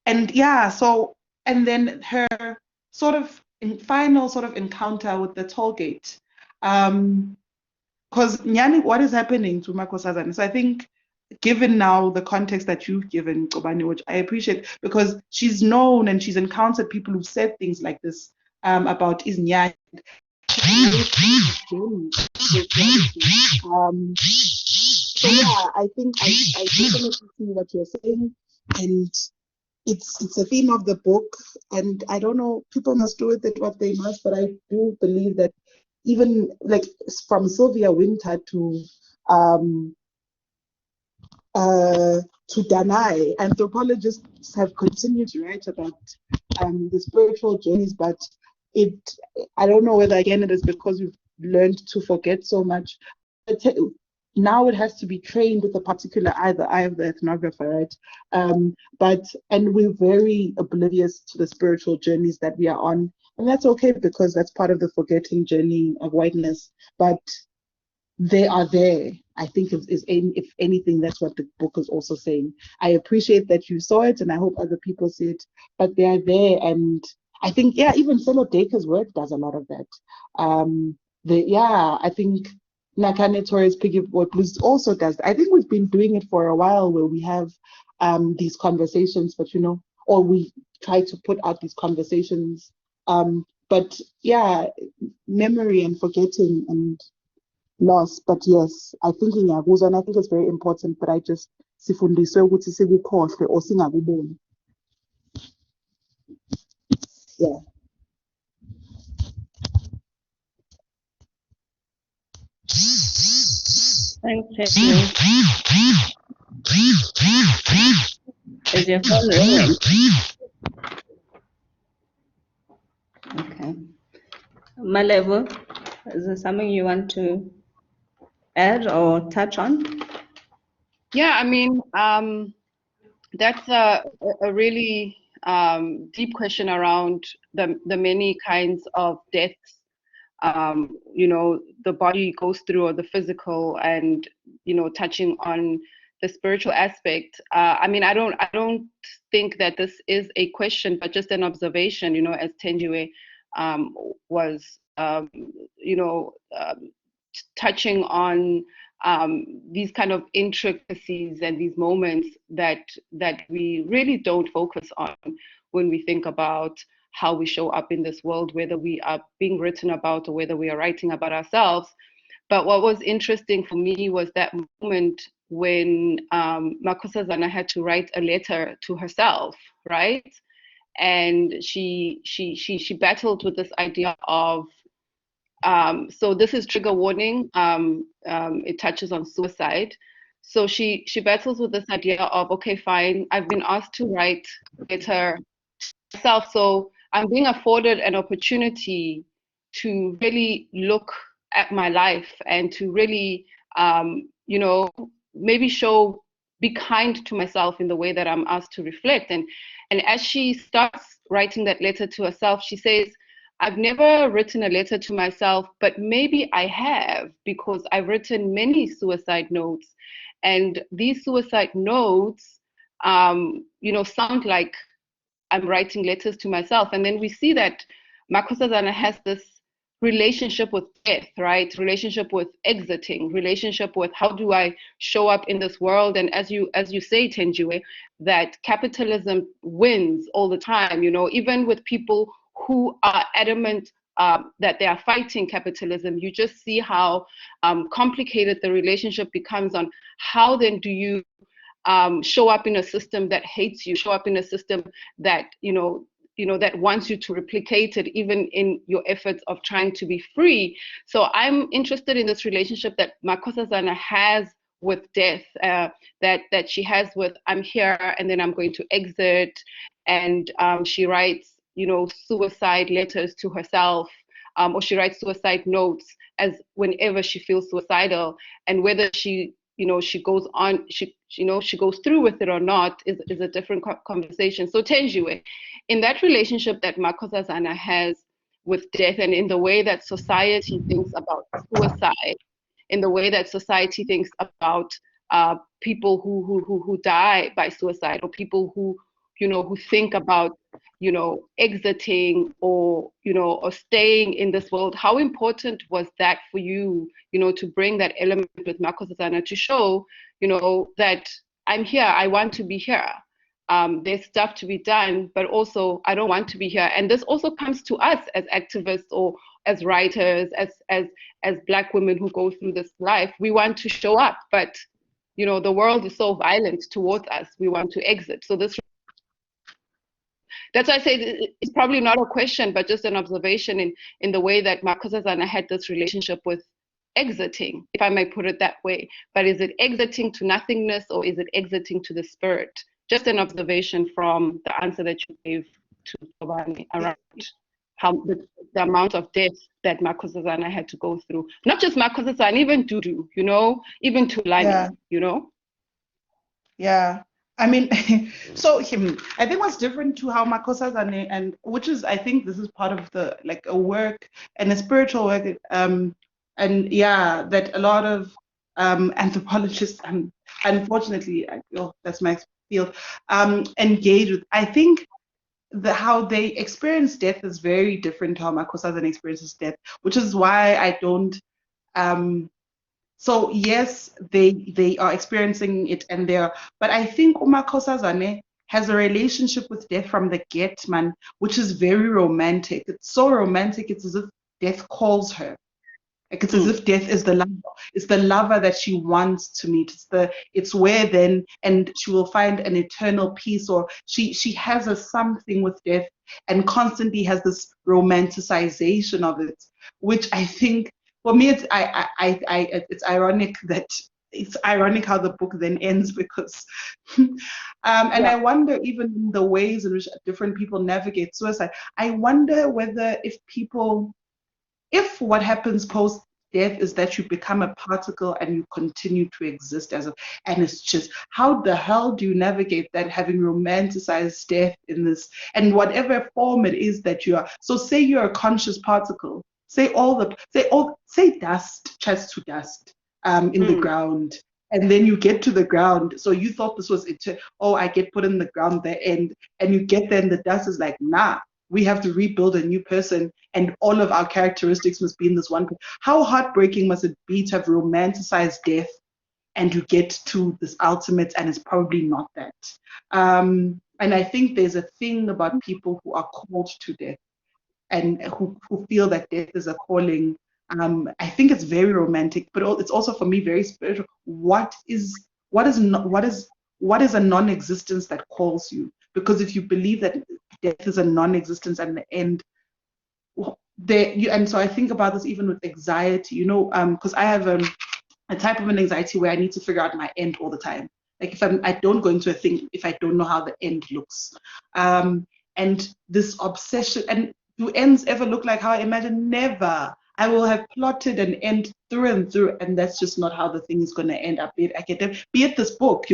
and then her sort of final sort of encounter with the toll gate. Because Nyani, what is happening to Makhosi? So I think, given now the context that you've given, Kobani, which I appreciate, because she's known and she's encountered people who've said things like this about Iznyani. So yeah, I think I definitely see what you're saying, and it's a theme of the book, and I don't know, people must do with it what they must, but I do believe that even like from Sylvia Winter to Danai, anthropologists have continued to write about the spiritual journeys, but I don't know whether again it is because we've learned to forget so much. Now it has to be trained with a particular eye, the eye of the ethnographer, right? And we're very oblivious to the spiritual journeys that we are on, and that's okay because that's part of the forgetting journey of whiteness. But they are there. I think if anything, that's what the book is also saying. I appreciate that you saw it, and I hope other people see it, but they are there. And I think, yeah, even Solo Dacre's work does a lot of that. I think Nakane Torres Piggy Boy Blues also does. I think we've been doing it for a while where we have these conversations, but or we try to put out these conversations. But yeah, memory and forgetting and loss. But yes, I think and I think it's very important, but I just sifundiswe ukuthi sikukhohle or singakuboni. Yeah. Thanks, is your phone ringing? Okay. Malebo, is there something you want to add or touch on? Yeah, I mean, that's a really deep question around the many kinds of deaths, the body goes through, or the physical, and touching on the spiritual aspect. I mean, I don't think that this is a question, but just an observation. As Thenjiwe was, touching on these kind of intricacies and these moments that we really don't focus on when we think about how we show up in this world, whether we are being written about or whether we are writing about ourselves. But what was interesting for me was that moment when Makhosazana had to write a letter to herself, right? And she battled with this idea of, so this is trigger warning, it touches on suicide. So she battles with this idea of, okay, fine, I've been asked to write a letter to myself, so I'm being afforded an opportunity to really look at my life and to really, maybe be kind to myself in the way that I'm asked to reflect. And as she starts writing that letter to herself, she says, I've never written a letter to myself, but maybe I have, because I've written many suicide notes. And these suicide notes, sound like I'm writing letters to myself. And then we see that Makhosazana has this relationship with death, right? Relationship with exiting, relationship with how do I show up in this world? And as you say, Thenjiwe, that capitalism wins all the time, even with people who are adamant that they are fighting capitalism, you just see how complicated the relationship becomes on how then do you show up in a system that hates you, show up in a system that, that wants you to replicate it, even in your efforts of trying to be free. So I'm interested in this relationship that Makhosazana has with death, that she has with I'm here and then I'm going to exit. And she writes, suicide letters to herself, or she writes suicide notes as whenever she feels suicidal, and whether she goes on, she goes through with it or not is a different conversation. So Thenjiwe, in that relationship that Makhosazana has with death, and in the way that society thinks about suicide, in the way that society thinks about people who die by suicide, or people who think about exiting or or staying in this world, how important was that for you, to bring that element with Makhosazana to show that I'm here, I want to be here, there's stuff to be done, but also I don't want to be here. And this also comes to us as activists or as writers, as Black women who go through this life. We want to show up, but the world is so violent towards us, we want to exit. So this That's why I say it's probably not a question, but just an observation in the way that Makhosazana had this relationship with exiting, if I may put it that way. But is it exiting to nothingness, or is it exiting to the spirit? Just an observation from the answer that you gave to Tobani around how the amount of death that Makhosazana had to go through. Not just Makhosazana, even Dudu, you know, even Tulani, Yeah. you know? Yeah. I mean, so I think what's different to how Makhosazana, and which is, I think this is part of the, like, a work and a spiritual work, and yeah, that a lot of anthropologists, unfortunately, that's my field, engage with. I think how they experience death is very different to how Makhosazana experiences death, which is why I don't. So yes, they are experiencing it, and but I think Umakhosazana has a relationship with death from the get, man, which is very romantic. It's so romantic. It's as if death calls her. Like, it's as if death is the lover. It's the lover that she wants to meet. It's where then, and she will find an eternal peace, or she has a something with death, and constantly has this romanticization of it, which I think, for me, it's ironic that it's ironic how the book then ends, because and I wonder, even in the ways in which different people navigate suicide, I wonder whether if what happens post death is that you become a particle and you continue to exist and it's just, how the hell do you navigate that, having romanticized death in this, and whatever form it is that you are. So say you're a conscious particle, say dust chats to dust in the ground, and then you get to the ground. So you thought this was it. Oh, I get put in the ground there, and you get there, and the dust is like, nah, we have to rebuild a new person, and all of our characteristics must be in this one. How heartbreaking must it be to have romanticized death, and you get to this ultimate, and it's probably not that. And I think there's a thing about people who are called to death, and who feel that death is a calling. I think it's very romantic, but it's also, for me, very spiritual. What is a non-existence that calls you? Because if you believe that death is a non-existence and the end, and so I think about this even with anxiety, because I have a type of an anxiety where I need to figure out my end all the time. Like, I don't go into a thing if I don't know how the end looks. And this obsession, and do ends ever look like how I imagine? Never. I will have plotted an end through and through, and that's just not how the thing is going to end up. Be it this book,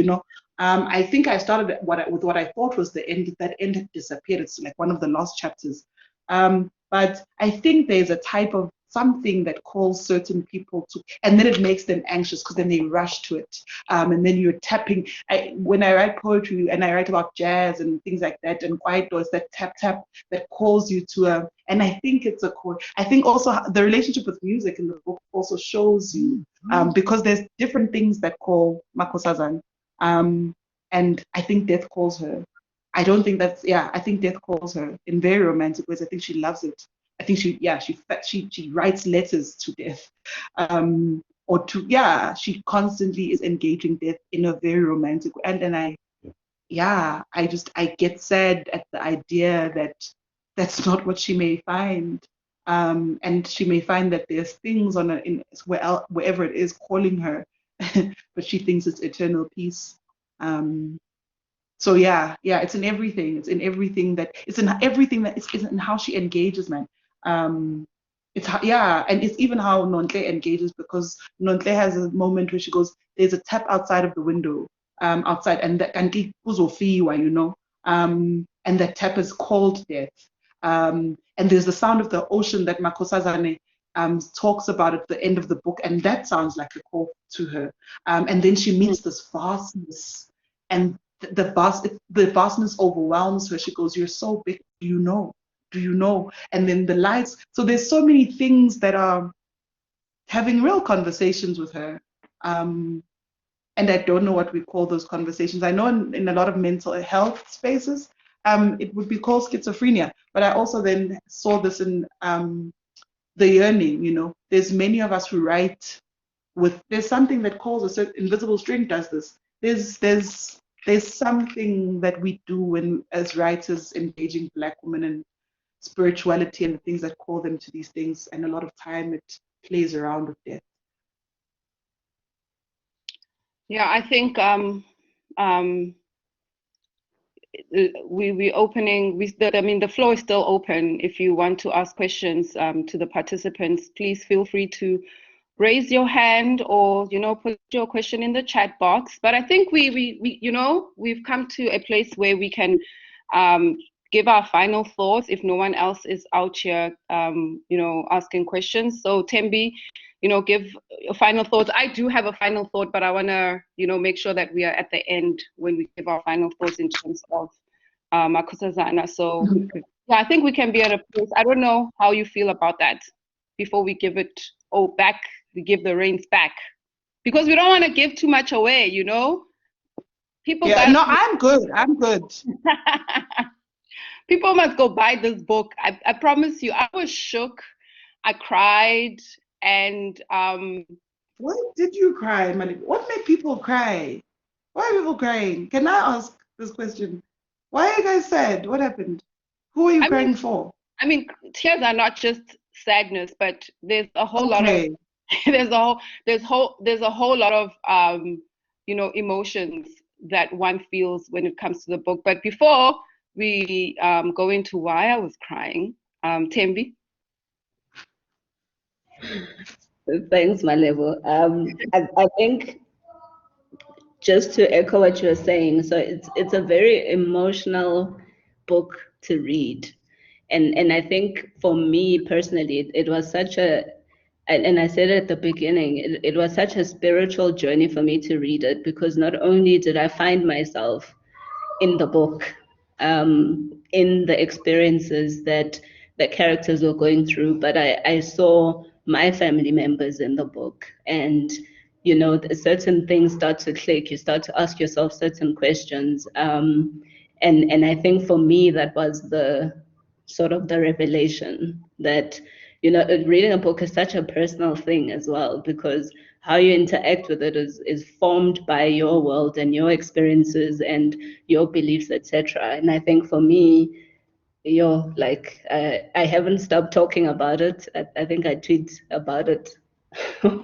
I think I started with what I thought was the end. That end had disappeared. It's like one of the last chapters. But I think there's a type of something that calls certain people to, and then it makes them anxious, because then they rush to it. And then you're tapping. When I write poetry and I write about jazz and things like that, and quiet doors, that tap that calls you to and I think it's a call. I think also the relationship with music in the book also shows you, because there's different things that call Makhosazana. And I think death calls her. I don't think I think death calls her in very romantic ways. I think she loves it. I think she writes letters to death, she constantly is engaging death in a very romantic way. And then I get sad at the idea that that's not what she may find, and she may find that there's things wherever it is calling her, but she thinks it's eternal peace. So it's in everything. It's in everything it's in how she engages, man. And it's even how Nonhle engages, because Nonhle has a moment where she goes, there's a tap outside of the window, outside, and that kanti kuzofiwa, and that tap is called death. And there's the sound of the ocean that Makhosazana talks about at the end of the book, and that sounds like a call to her. And then she meets this vastness, and the vastness overwhelms her. She goes, "You're so big. Do you know? Do you know?" And then the lights. So there's so many things that are having real conversations with her. And I don't know what we call those conversations. I know in a lot of mental health spaces, it would be called schizophrenia. But I also then saw this in the yearning. There's many of us who write there's something that calls a certain invisible string does this. There's there's something that we do when, as writers, engaging Black women in spirituality and the things that call them to these things, and a lot of time it plays around with death. Yeah, I think we opening. I mean, the floor is still open. If you want to ask questions to the participants, please feel free to raise your hand or put your question in the chat box. But I think we've come to a place where we can give our final thoughts if no one else is out here asking questions. So Thembi, give your final thoughts. I do have a final thought, but I want to make sure that we are at the end when we give our final thoughts in terms of Makhosazana. So yeah, I think we can be at a place. I don't know how you feel about that before we give it back. We give the reins back because we don't want to give too much away, People I'm good. People must go buy this book. I promise you, I was shook. I cried, and Why did you cry, Malik? What made people cry? Why are people crying? Can I ask this question? Why are you guys sad? What happened? Who are you crying for? I mean, tears are not just sadness, but there's a whole lot of there's a whole lot of emotions that one feels when it comes to the book. But before we go into why I was crying, Thembi. Thanks, Malebo. I think just to echo what you were saying, so it's a very emotional book to read, and I think for me personally, it was such a, and I said it at the beginning, it was such a spiritual journey for me to read it, because not only did I find myself in the book, in the experiences that the characters were going through, but I saw my family members in the book, and certain things start to click. You start to ask yourself certain questions, and I think for me that was the sort of the revelation that reading a book is such a personal thing as well, because how you interact with it is formed by your world and your experiences and your beliefs, etc. And I think for me, I haven't stopped talking about it. I think I tweet about it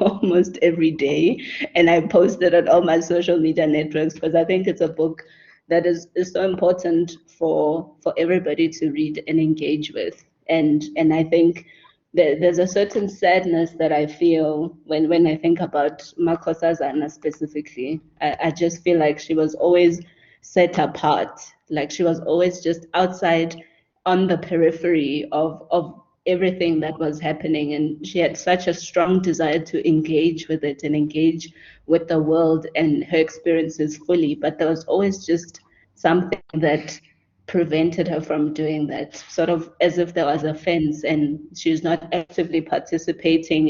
almost every day, and I post it on all my social media networks, because I think it's a book that is so important for everybody to read and engage with. And I think there's a certain sadness that I feel when I think about Makhosazana specifically. I just feel like she was always set apart, like she was always just outside on the periphery of everything that was happening, and she had such a strong desire to engage with it and engage with the world and her experiences fully, but there was always just something that prevented her from doing that, sort of as if there was a fence and she was not actively participating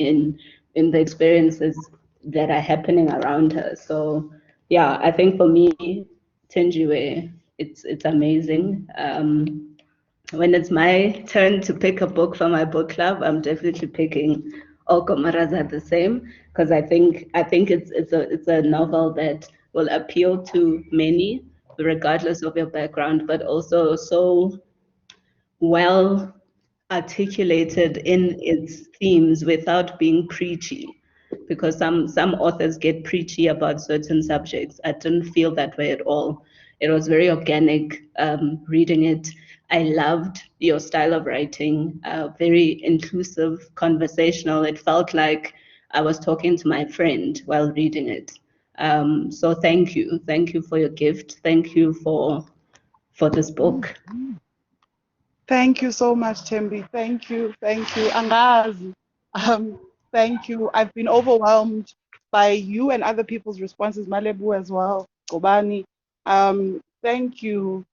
in the experiences that are happening around her. So yeah, I think for me, Thenjiwe, it's amazing. When it's my turn to pick a book for my book club, I'm definitely picking All Gomorrahs Are The Same, because I think it's a novel that will appeal to many, regardless of your background, but also so well articulated in its themes without being preachy, because some authors get preachy about certain subjects. I didn't feel that way at all. It was very organic reading it. I loved your style of writing, very inclusive, conversational. It felt like I was talking to my friend while reading it. So thank you for your gift. Thank you for this book. Thank you so much, Thembi. Thank you. Angazi. Thank you. I've been overwhelmed by you and other people's responses, Malebo as well, Kobani. Thank you.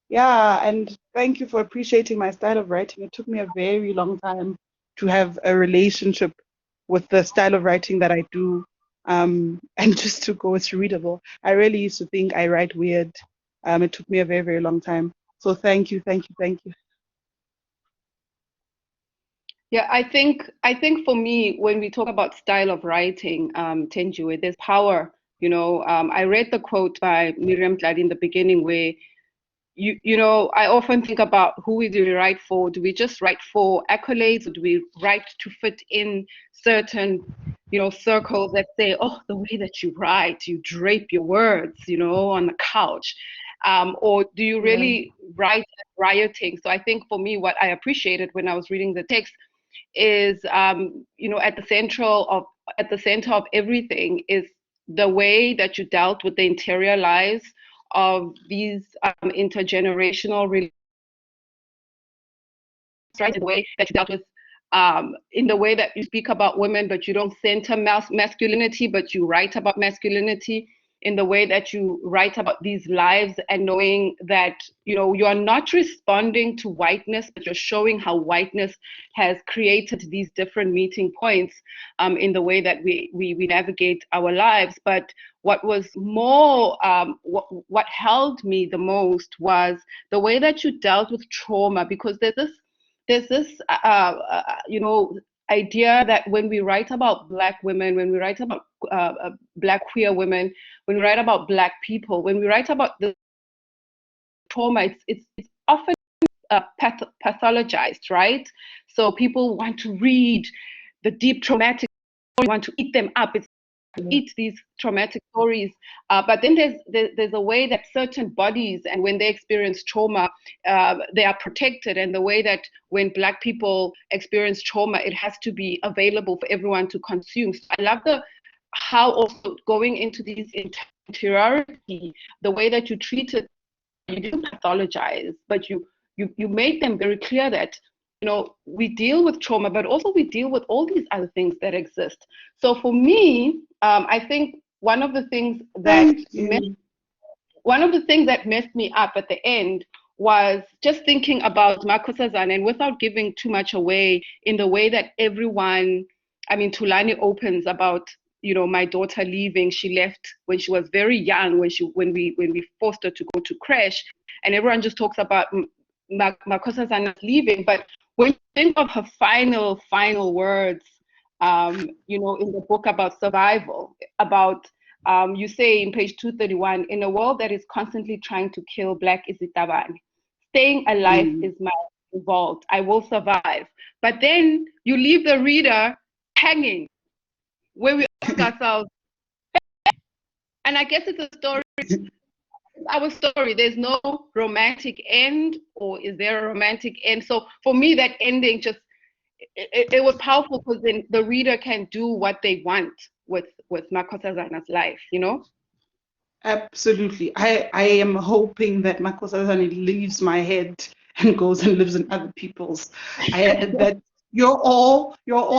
And thank you for appreciating my style of writing. It took me a very long time to have a relationship with the style of writing that I do, and just to go, it's readable. I really used to think I write weird. It took me a very, very long time. So thank you. Yeah, I think for me, when we talk about style of writing, Thenjiwe, there's power You know, I read the quote by Miriam Tladi in the beginning where, you know, I often think about who do we write for? Do we just write for accolades, or do we write to fit in certain, you know, circles that say, oh, the way that you write, you drape your words, you know, on the couch. Or do you really write rioting? So I think for me, what I appreciated when I was reading the text is, you know, at the center of everything is the way that you dealt with the interior lives of these intergenerational relationships, right? The way that you dealt with, in the way that you speak about women, but you don't center masculinity, but you write about masculinity, in the way that you write about these lives, and knowing that, you know, you are not responding to whiteness, but you're showing how whiteness has created these different meeting points in the way that we navigate our lives. But what was more, what held me the most was the way that you dealt with trauma, because there's this you know, idea that when we write about Black women, when we write about Black queer women, when we write about Black people, when we write about the trauma, it's often pathologized, right? So people want to read the deep traumatic stories, want to eat them up. It's eat these traumatic stories, but then there's a way that certain bodies, and when they experience trauma, they are protected, and the way that when Black people experience trauma, it has to be available for everyone to consume. So I love how also going into these interiority, the way that you treat it, you didn't pathologize, but you made them very clear that, you know, we deal with trauma, but also we deal with all these other things that exist. So for me, I think one of the things that messed me up at the end was just thinking about Makhosazana, and without giving too much away, in the way that everyone, I mean, Tulani opens about, you know, my daughter leaving. She left when she was very young, when we forced her to go to creche, and everyone just talks about Makhosazana leaving. But when you think of her final words, you know, in the book about survival, about you say in page 231, in a world that is constantly trying to kill Black isitabane, staying alive is my revolt. I will survive. But then you leave the reader hanging, where we ask ourselves, and I guess it's a story, our story. There's no romantic end, or is there a romantic end? So for me, that ending just, it was powerful, because then the reader can do what they want with Makhosazana's life, you know? Absolutely. I am hoping that Makhosazana leaves my head and goes and lives in other people's. That you're all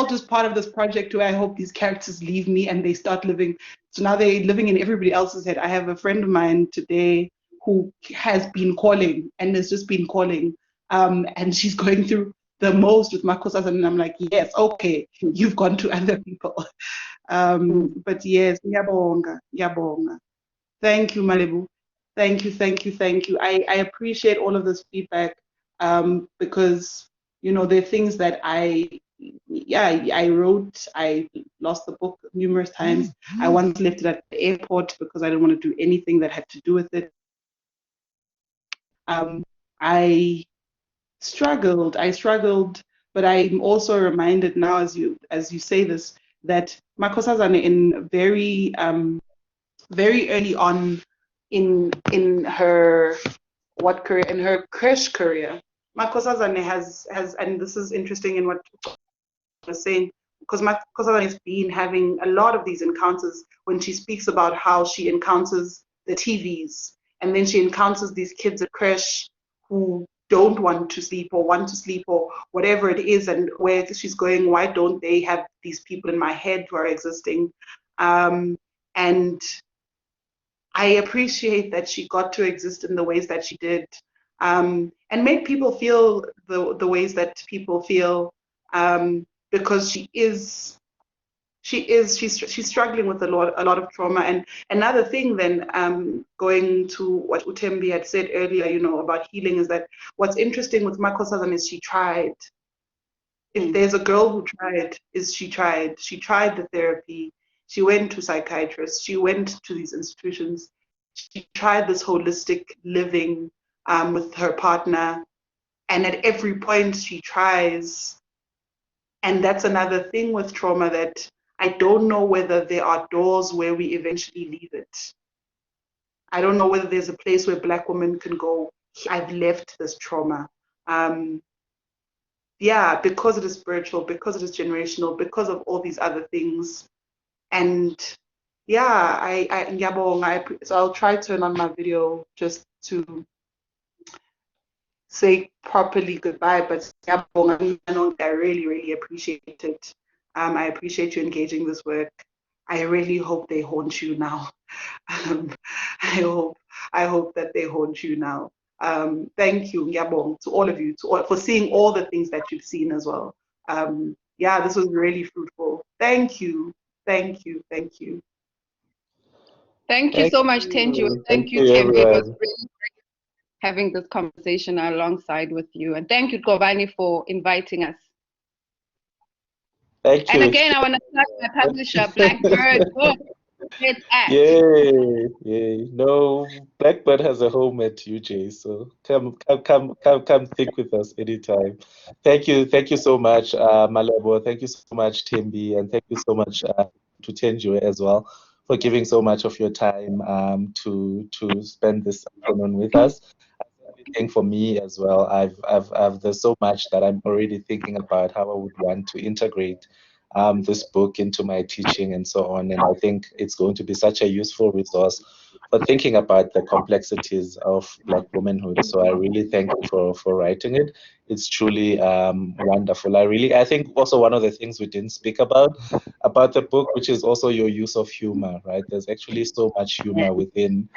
just part of this project where I hope these characters leave me and they start living. So now they're living in everybody else's head. I have a friend of mine today who has been calling and has just been calling. And she's going through the most with Makhosazana, and I'm like, yes, okay, you've gone to other people. But yes, ngiyabonga. Thank you, Malebo. Thank you. I appreciate all of this feedback, because, you know, there are things that I wrote. I lost the book numerous times. I once left it at the airport because I didn't want to do anything that had to do with it. I struggled, but I'm also reminded now, as you say this, that Makhosazana, in very early on in her career, in her creche career, Makhosazana has, and this is interesting in what I was saying, because Makhosazana has been having a lot of these encounters when she speaks about how she encounters the TVs, and then she encounters these kids at creche who don't want to sleep or want to sleep or whatever it is, and where she's going, why don't they have these people in my head who are existing? And I appreciate that she got to exist in the ways that she did, and made people feel the ways that people feel, because she's struggling with a lot of trauma. And another thing then, going to what Thembi had said earlier, you know, about healing, is that what's interesting with Makhosazana is she tried. If there's a girl who tried, she tried the therapy. She went to psychiatrists. She went to these institutions. She tried this holistic living with her partner. And at every point she tries, and that's another thing with trauma, that I don't know whether there are doors where we eventually leave it. I don't know whether there's a place where Black women can go, I've left this trauma. Yeah, because it is spiritual, because it is generational, because of all these other things. And yeah, so I'll try to turn on my video just to say properly goodbye, but I really, really appreciate it. I appreciate you engaging this work. I really hope they haunt you now. I hope that they haunt you now. Thank you, Ngiyabonga, to all of you, for seeing all the things that you've seen as well. Yeah, this was really fruitful. Thank you, thank you, thank you. Thank you so much, Thenjiwe. Thank you, Thembi. It was really great having this conversation alongside with you. And thank you, Kobani, for inviting us. Thank you. And again, I want to thank my publisher, Blackbird Books. Yay. No, Blackbird has a home at UJ, so come think with us anytime. Thank you so much, Malebo. Thank you so much, Thembi, and thank you so much to Thenjiwe as well for giving so much of your time to spend this afternoon with us. Everything for me as well. There's so much that I'm already thinking about how I would want to integrate this book into my teaching and so on. And I think it's going to be such a useful resource for thinking about the complexities of Black womanhood. So I really thank you for writing it. It's truly wonderful. I think also one of the things we didn't speak about the book, which is also your use of humor, right? There's actually so much humor within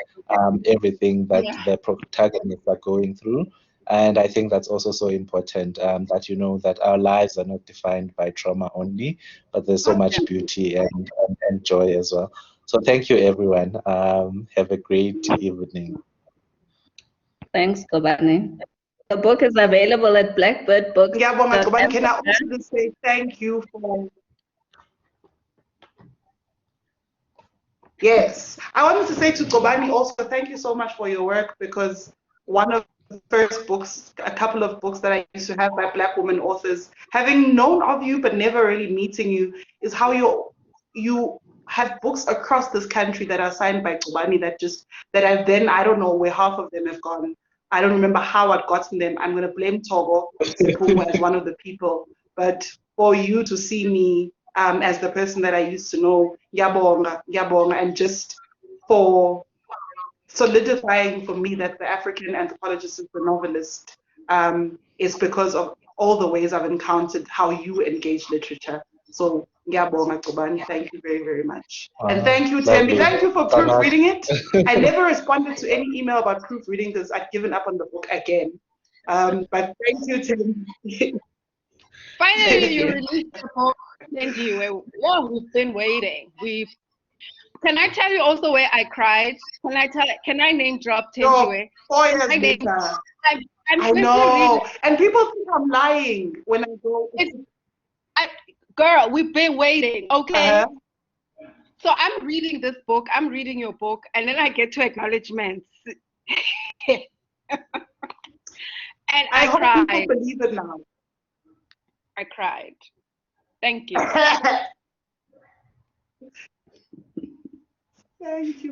everything that the protagonists are going through. And I think that's also so important, that you know that our lives are not defined by trauma only, but there's so much beauty and joy as well. So thank you, everyone. Have a great evening. Thanks, Kobani. The book is available at Blackbird Books. Yeah, but can I also just say thank you for... Yes, I wanted to say to Kobani also, thank you so much for your work, because one of the first books, a couple of books that I used to have by Black women authors, having known of you but never really meeting you, is how you have books across this country that are signed by Kobani I don't know where half of them have gone. I don't remember how I'd gotten them. I'm going to blame Togo Sepuku as one of the people, but for you to see me as the person that I used to know, Yabonga, and just for solidifying for me that the African anthropologist is the novelist, is because of all the ways I've encountered how you engage literature. So, Ngiyabonga Kobani, thank you very, very much. And thank you, Thembi. Thank you for proofreading it. I never responded to any email about proofreading because I'd given up on the book again. But thank you, Thembi. Finally, you released the book. Thank you. Well, we've been waiting. Can I tell you also where I cried? Can I name drop Thenjiwe? 4 years later. I know. And people think I'm lying when I go. Girl, we've been waiting, okay? So I'm reading this book, I'm reading your book, and then I get to acknowledgements. And I cried. Hope people believe it now. I cried. Thank you. Thank you,